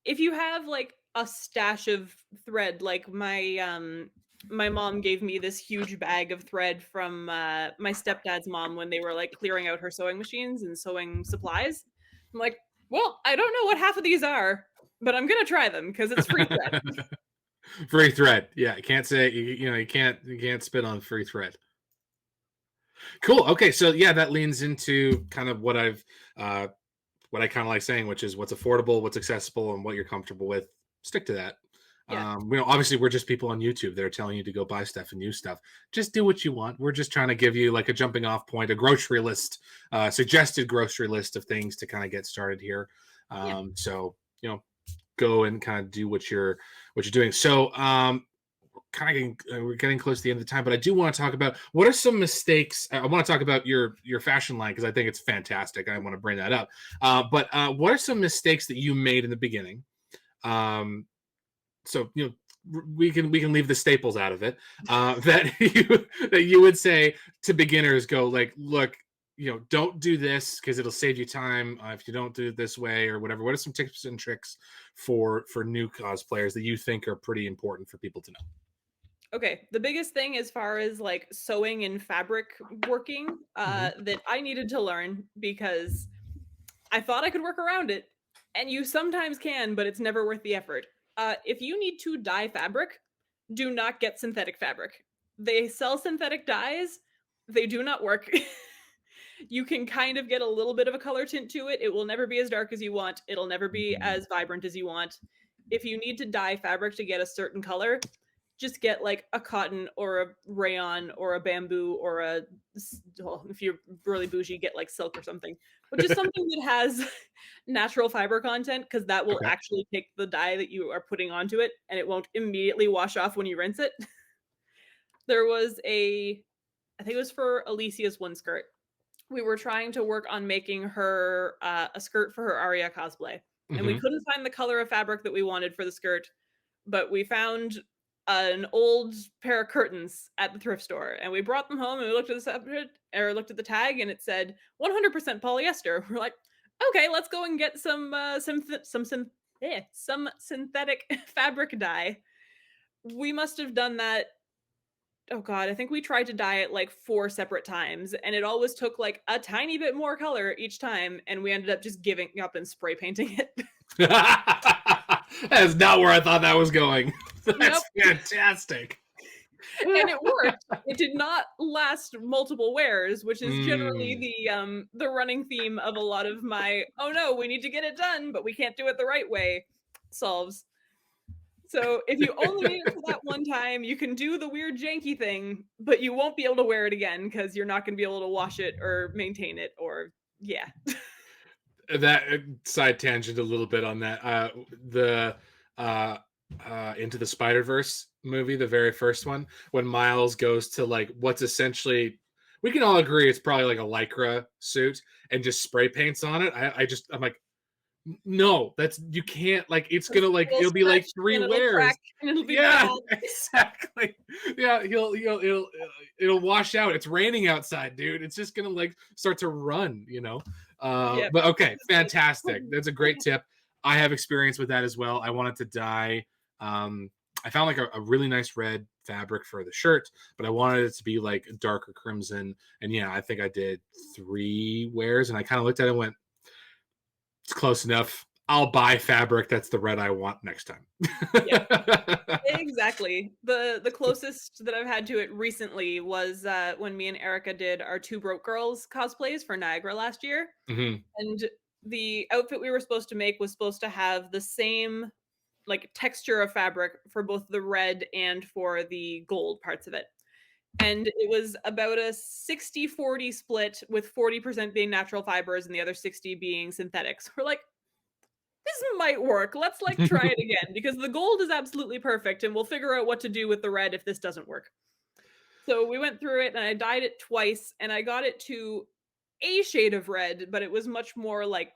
if you have like a stash of thread, like my mom gave me this huge bag of thread from my stepdad's mom when they were like clearing out her sewing machines and sewing supplies. I'm like, well, I don't know what half of these are, but I'm gonna try them because it's free thread. Free thread. Yeah, can't say you know you can't spit on free thread. Cool. Okay, so yeah, that leans into kind of uh what I kind of like saying, which is what's affordable, what's accessible, and what you're comfortable with. Stick to that. Yeah, Obviously, we're just people on YouTube that are telling you to go buy stuff and use stuff. Just do what you want. We're just trying to give you like a jumping off point, a grocery list, suggested grocery list of things to kind of get started here. yeah. So go and kind of do what you're doing. So kind of we're getting close to the end of the time, but I do want to talk about what are some mistakes. I want to talk about your fashion line because I think it's fantastic. I want to bring that up. But what are some mistakes that you made in the beginning? Um, so we can leave the staples out of it. That you would say to beginners, go like, look, don't do this because it'll save you time if you don't do it this way or whatever. What are some tips and tricks for new cosplayers that you think are pretty important for people to know? Okay, the biggest thing as far as like sewing and fabric working Hmm. that I needed to learn because I thought I could work around it, and you sometimes can, but it's never worth the effort. If you need to dye fabric, do not get synthetic fabric. They sell synthetic dyes, they do not work. You can kind of get a little bit of a color tint to it. It will never be as dark as you want, it'll never be as vibrant as you want. If you need to dye fabric to get a certain color, just get like a cotton or a rayon or a bamboo or well, if you're really bougie, get like silk or something, but just something that has natural fiber content because that will Okay. actually take the dye that you are putting onto it and it won't immediately wash off when you rinse it. There was I think it was for Alicia's one skirt. We were trying to work on making her a skirt for her Aria cosplay, and we Hmm. couldn't find the color of fabric that we wanted for the skirt, but we found an old pair of curtains at the thrift store, and we brought them home and we looked at the looked at the tag, and it said 100% polyester. We're like, okay, let's go and get some synthetic fabric dye. We must have done that. Oh god, I think we tried to dye it like 4 separate times, and it always took like a tiny bit more color each time, and we ended up just giving up and spray painting it. That's not where I thought that was going. That's Nope. fantastic. And it worked. It did not last multiple wears, which is generally Mm. the running theme of a lot of my, "Oh, no, we need to get it done, but we can't do it the right way," solves. So, if you only need it for that one time, you can do the weird janky thing, but you won't be able to wear it again because 'cause you're not gonna be able to wash it or maintain it or yeah. That side tangent a little bit on that. The uh, Into the Spider Verse movie, the very first one, when Miles goes to like what's essentially, we can all agree it's probably like a lycra suit, and just spray paints on it. I'm like, no, that's, you can't, like, it's gonna, like, It'll it'll be like stretch, three and it'll crack, wears. and it'll be Yeah, bad. exactly. Yeah, it'll wash out. It's raining outside, dude. It's just gonna like start to run, you know. Yep. But okay, Just like fantastic. That's a great tip. I have experience with that as well. I wanted to dye. Um, I found like a really nice red fabric for the shirt, but I wanted it to be like darker crimson. And yeah, I think I did 3 wears, and I kind of looked at it and went, it's close enough. I'll buy fabric that's the red I want next time. Yep. Exactly. The closest that I've had to it recently was, when me and Erica did our 2 Broke Girls cosplays for Niagara last year, Mhm. and the outfit we were supposed to make was supposed to have the same, like, texture of fabric for both the red and for the gold parts of it, and it was about a 60-40 split, with 40% being natural fibers and the other 60 being synthetics. We're like, this might work. Let's like try it again because the gold is absolutely perfect and we'll figure out what to do with the red if this doesn't work. So we went through it and I dyed it twice and I got it to a shade of red, but it was much more like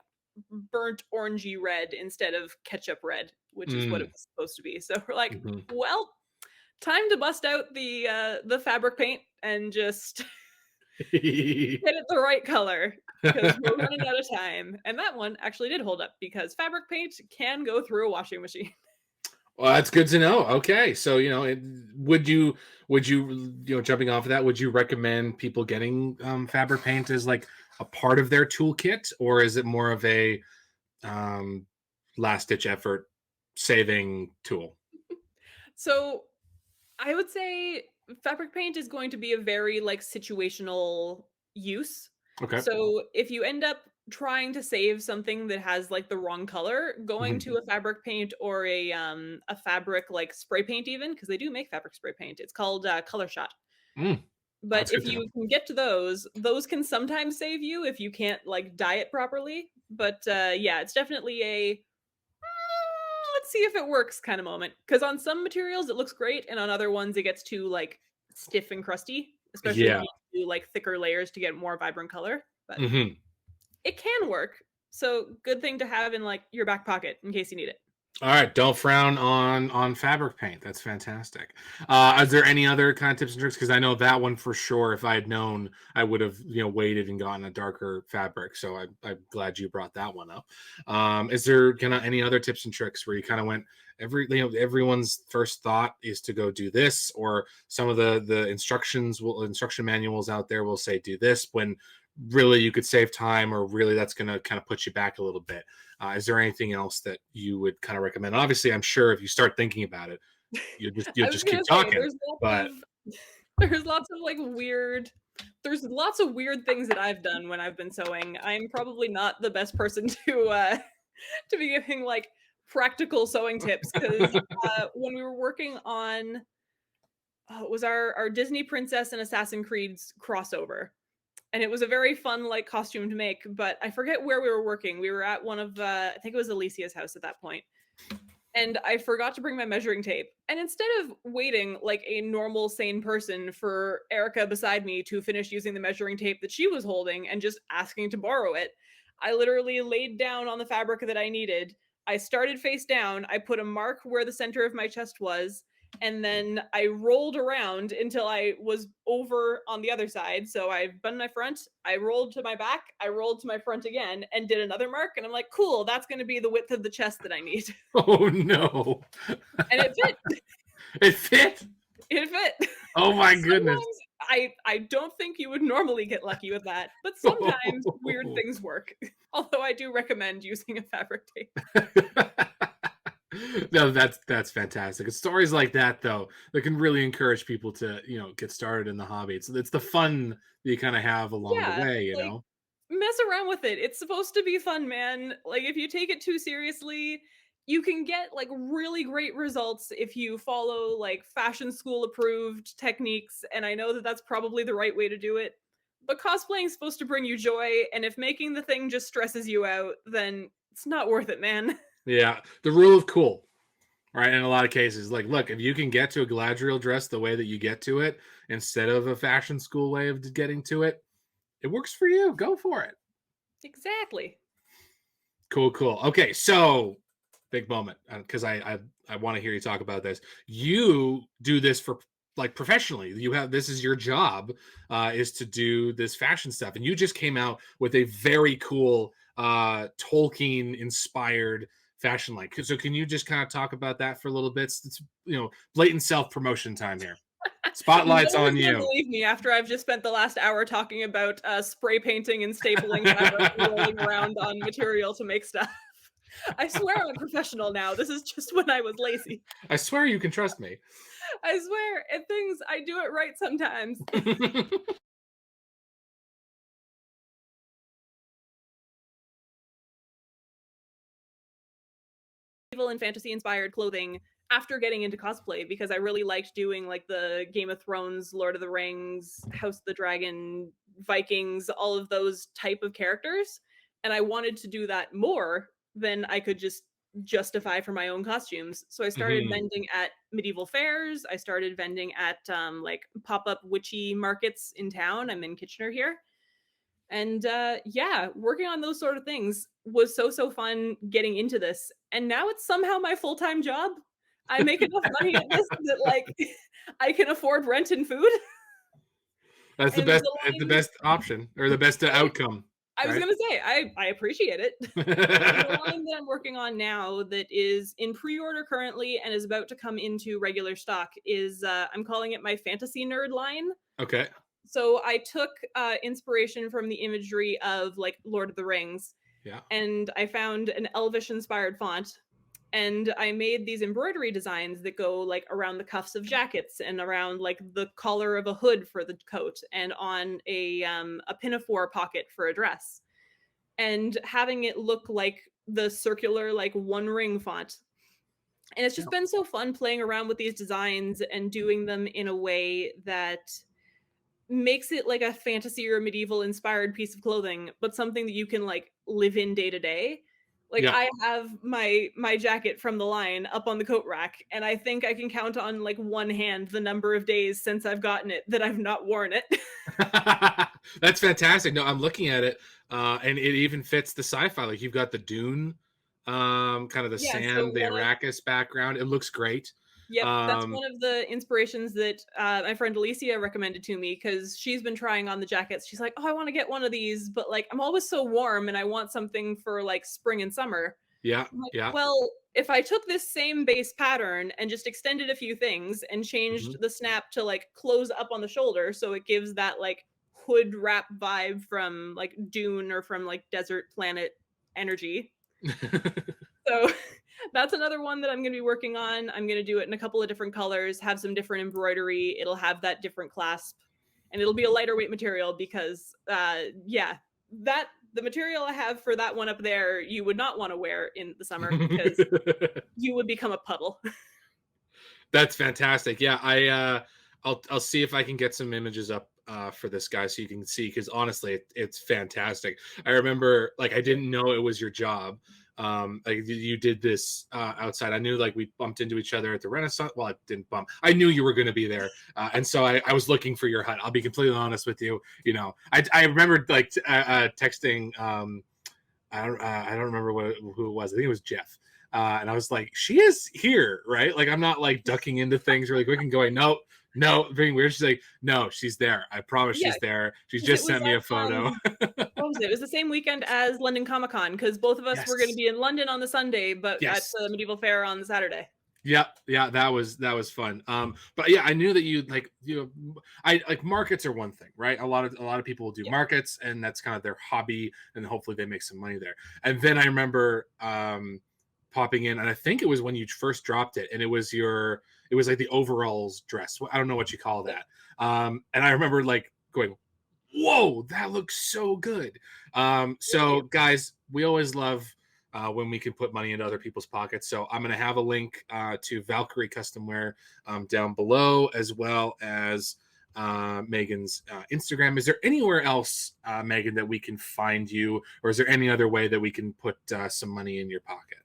burnt orangey red instead of ketchup red, which is what it Mm, was supposed to be. So we're like, mhm. well, time to bust out the fabric paint and just get it the right color because we're running out of time. And that one actually did hold up because fabric paint can go through a washing machine. Well, that's good to know. Okay, so would you jumping off of that, would you recommend people getting fabric paint as like a part of their toolkit, or is it more of a um, last ditch effort saving tool? So I would say fabric paint is going to be a very like situational use. Okay. So if you end up trying to save something that has like the wrong color, going Mhm. to a fabric paint or a fabric like spray paint even because they do make fabric spray paint. It's called Color Shot. Mm, But that's if good to know. you can get to those can sometimes save you if you can't like dye it properly. But yeah, it's definitely a let's see if it works kind of moment. Because on some materials it looks great, and on other ones it gets too like stiff and crusty, especially when Yeah. you do like thicker layers to get more vibrant color. But Hmm. it can work. So good thing to have in like your back pocket in case you need it. All right, don't frown on fabric paint. That's fantastic. Is there any other kind of tips and tricks? Because I know that one for sure. If I had known, I would have waited and gotten a darker fabric. So I'm glad you brought that one up. Is there kind of any other tips and tricks where you kind of went, everyone's first thought is to go do this, or some of the instruction manuals out there will say do this when really you could save time, or really that's going to kind of put you back a little bit. Is there anything else that you would kind of recommend? Obviously, I'm sure if you start thinking about it, you'll I was just gonna keep say talking. But there's lots of like weird there's lots of weird things that I've done when I've been sewing. I'm probably not the best person to be giving like practical sewing tips because when we were working on it was our Disney Princess and Assassin's Creed's crossover. And it was a very fun like costume to make, but I forget where we were working. We were at one of I think it was Alicia's house at that point. And I forgot to bring my measuring tape. And instead of waiting like a normal, sane person for Erica beside me to finish using the measuring tape that she was holding and just asking to borrow it, I literally laid down on the fabric that I needed. I started face down. I put a mark where the center of my chest was. And then I rolled around until I was over on the other side. So I buttoned my front, I rolled to my back, I rolled to my front again, and did another mark. And I'm like, cool, that's going to be the width of the chest that I need. oh no, And it fit. it fit. It fit. Oh my goodness. Sometimes I don't think you would normally get lucky with that, but sometimes weird things work. Although I do recommend using a fabric tape. No, that's fantastic. It's stories like that though that can really encourage people to, get started in the hobby. It's the fun that you kind of have along the Yeah, way, like, mess around with it. It's supposed to be fun, man. Like, if you take it too seriously, you can get, like, really great results if you follow, like, fashion school approved techniques, and I know that that's probably the right way to do it. But cosplaying is supposed to bring you joy, and if making the thing just stresses you out, then it's not worth it, man. Yeah, the rule of cool, right? In a lot of cases, like, look, if you can get to a Galadriel dress the way that you get to it instead of a fashion school way of getting to it, it works for you. Go for it. Exactly. Cool, cool. Okay, so big moment because I want to hear you talk about this. You do this for like professionally. You have this is your job is to do this fashion stuff, and you just came out with a very cool Tolkien inspired fashion line. So can you just kind of talk about that for a little bit? It's blatant self promotion time here. No Spotlight's on one's gonna you. believe me after I've just spent the last hour talking about, spray painting and stapling fabric and rolling around on material to make stuff. I swear I'm a professional now, this is just when I was lazy. I swear you can trust me. I swear, at things, I do it right sometimes. Medieval and fantasy inspired clothing after getting into cosplay because I really liked doing like the Game of Thrones, Lord of the Rings, House of the Dragon, Vikings, all of those type of characters. And I wanted to do that more than I could just justify for my own costumes. So I started Mhm. vending at medieval fairs. I started vending at like pop up witchy markets in town. I'm in Kitchener here. And yeah, working on those sort of things was so fun getting into this. And now it's somehow my full-time job. I make enough money at this that like I can afford rent and food. That's the And best. the The line, best option or the best right? outcome, I was right? gonna say I appreciate it. And the line that I'm working on now that is in pre-order currently and is about to come into regular stock is I'm calling it my fantasy nerd line. Okay. So I took inspiration from the imagery of like Lord of the Rings, Yeah. and I found an elvish inspired font, and I made these embroidery designs that go like around the cuffs of jackets and around like the collar of a hood for the coat and on a pinafore pocket for a dress, and having it look like the circular like one ring font. And it's Yeah. just been so fun playing around with these designs and doing them in a way that makes it like a fantasy or medieval inspired piece of clothing, but something that you can like live in day to day. Like Yeah. I have my jacket from the line up on the coat rack, and I think I can count on like one hand the number of days since I've gotten it that I've not worn it. That's fantastic. No, I'm looking at it, and it even fits the sci-fi. Like you've got the dune, kind of the Yeah, so sand, the one of Arrakis background. It looks great. yep, that's Um, one of the inspirations that my friend Alicia recommended to me because she's been trying on the jackets. She's like, "Oh, I want to get one of these, but like I'm always so warm, and I want something for like spring and summer." yeah, I'm like, yeah. well, if I took this same base pattern and just extended a few things and changed Mhm. the snap to like close up on the shoulder so it gives that like hood wrap vibe from like Dune or from like Desert Planet energy. So that's another one that I'm going to be working on. I'm going to do it in a couple of different colors, have some different embroidery. It'll have that different clasp, and it'll be a lighter weight material because yeah, that the material I have for that one up there you would not want to wear in the summer because you would become a puddle. That's fantastic. Yeah, I'll see if I can get some images up for this guy so you can see because honestly, it's fantastic. I remember like I didn't know it was your job. Like you did this outside. I knew like we bumped into each other at the Renaissance. Well, I didn't bump. I knew you were going to be there, and so I was looking for your hut. I'll be completely honest with you. I remember like texting. I don't remember who it was. I think it was Jeff. And I was like, she is here, right? Like, I'm not like ducking into things really quick and going, no, no, being weird. She's like, no, she's there. I promise Yeah, she's there. She because it just was sent me a at photo. what was it? It was the same weekend as London Comic Con because both of us were going to Yes. be in London on the Sunday, but at Yes. the medieval fair on the Saturday. Yeah, yeah, that was fun. But yeah, I knew that you like I like markets are one thing, right? A lot of people will do Yeah, markets, and that's kind of their hobby, and hopefully they make some money there. And then I remember popping in, and I think it was when you first dropped it, and it was like the overalls dress. I don't know what you call that. And I remember like going, whoa, that looks so good. So guys, we always love when we can put money into other people's pockets. So I'm going to have a link to Valkyrie Custom Wear down below, as well as Megan's Instagram. Is there anywhere else, Megan, that we can find you, or is there any other way that we can put some money in your pocket?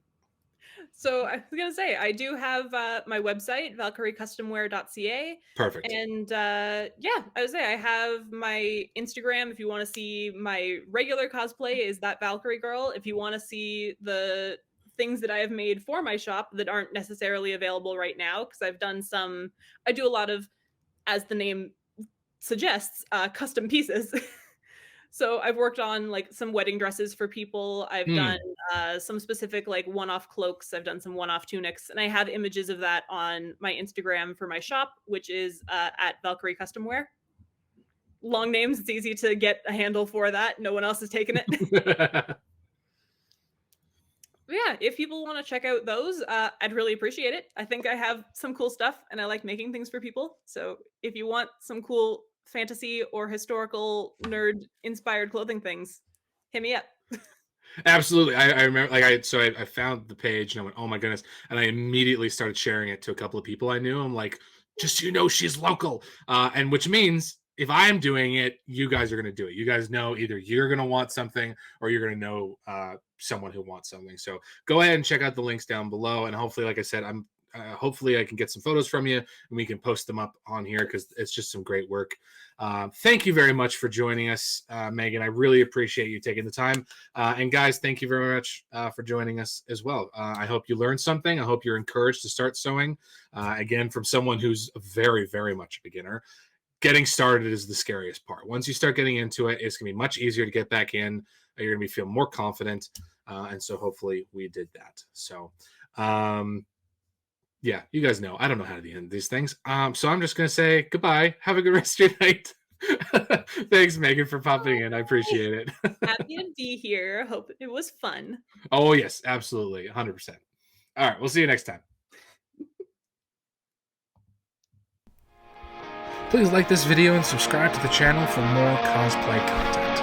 So I was gonna say I do have my website valkyriecustomwear.ca, Perfect. and yeah, I would say I have my Instagram. If you want to see my regular cosplay, is that Valkyrie girl. If you want to see the things that I have made for my shop that aren't necessarily available right now, because I've done some, I do a lot of, as the name suggests, custom pieces. So I've worked on like some wedding dresses for people. I've done Hmm. some specific like one-off cloaks. I've done some one-off tunics, and I have images of that on my Instagram for my shop, which is at Valkyrie Custom Wear. Long names. It's easy to get a handle for that. No one else has taken it. Yeah, if people want to check out those, I'd really appreciate it. I think I have some cool stuff, and I like making things for people. So if you want some cool fantasy or historical nerd inspired clothing things, hit me up. Absolutely. I remember, like, I found the page and I went, oh my goodness. And I immediately started sharing it to a couple of people I knew. I'm like, just so you know, she's local. And which means if I'm doing it, you guys are going to do it. You guys know either you're going to want something or you're going to know someone who wants something. So go ahead and check out the links down below. And hopefully, like I said, hopefully I can get some photos from you and we can post them up on here because it's just some great work. Thank you very much for joining us, Megan. I really appreciate you taking the time. And guys, thank you very much for joining us as well. I hope you learned something. I hope you're encouraged to start sewing. Again, from someone who's very, very much a beginner, getting started is the scariest part. Once you start getting into it, it's going to be much easier to get back in. You're going to feel more confident. And so hopefully we did that. So, yeah, you guys know I don't know how to end these things. So I'm just gonna say goodbye. Have a good rest of your night. Thanks, Megan, for popping in. I appreciate it. Happy to be here. Hope it was fun. Oh yes, absolutely, 100%. All right, we'll see you next time. Please like this video and subscribe to the channel for more cosplay content.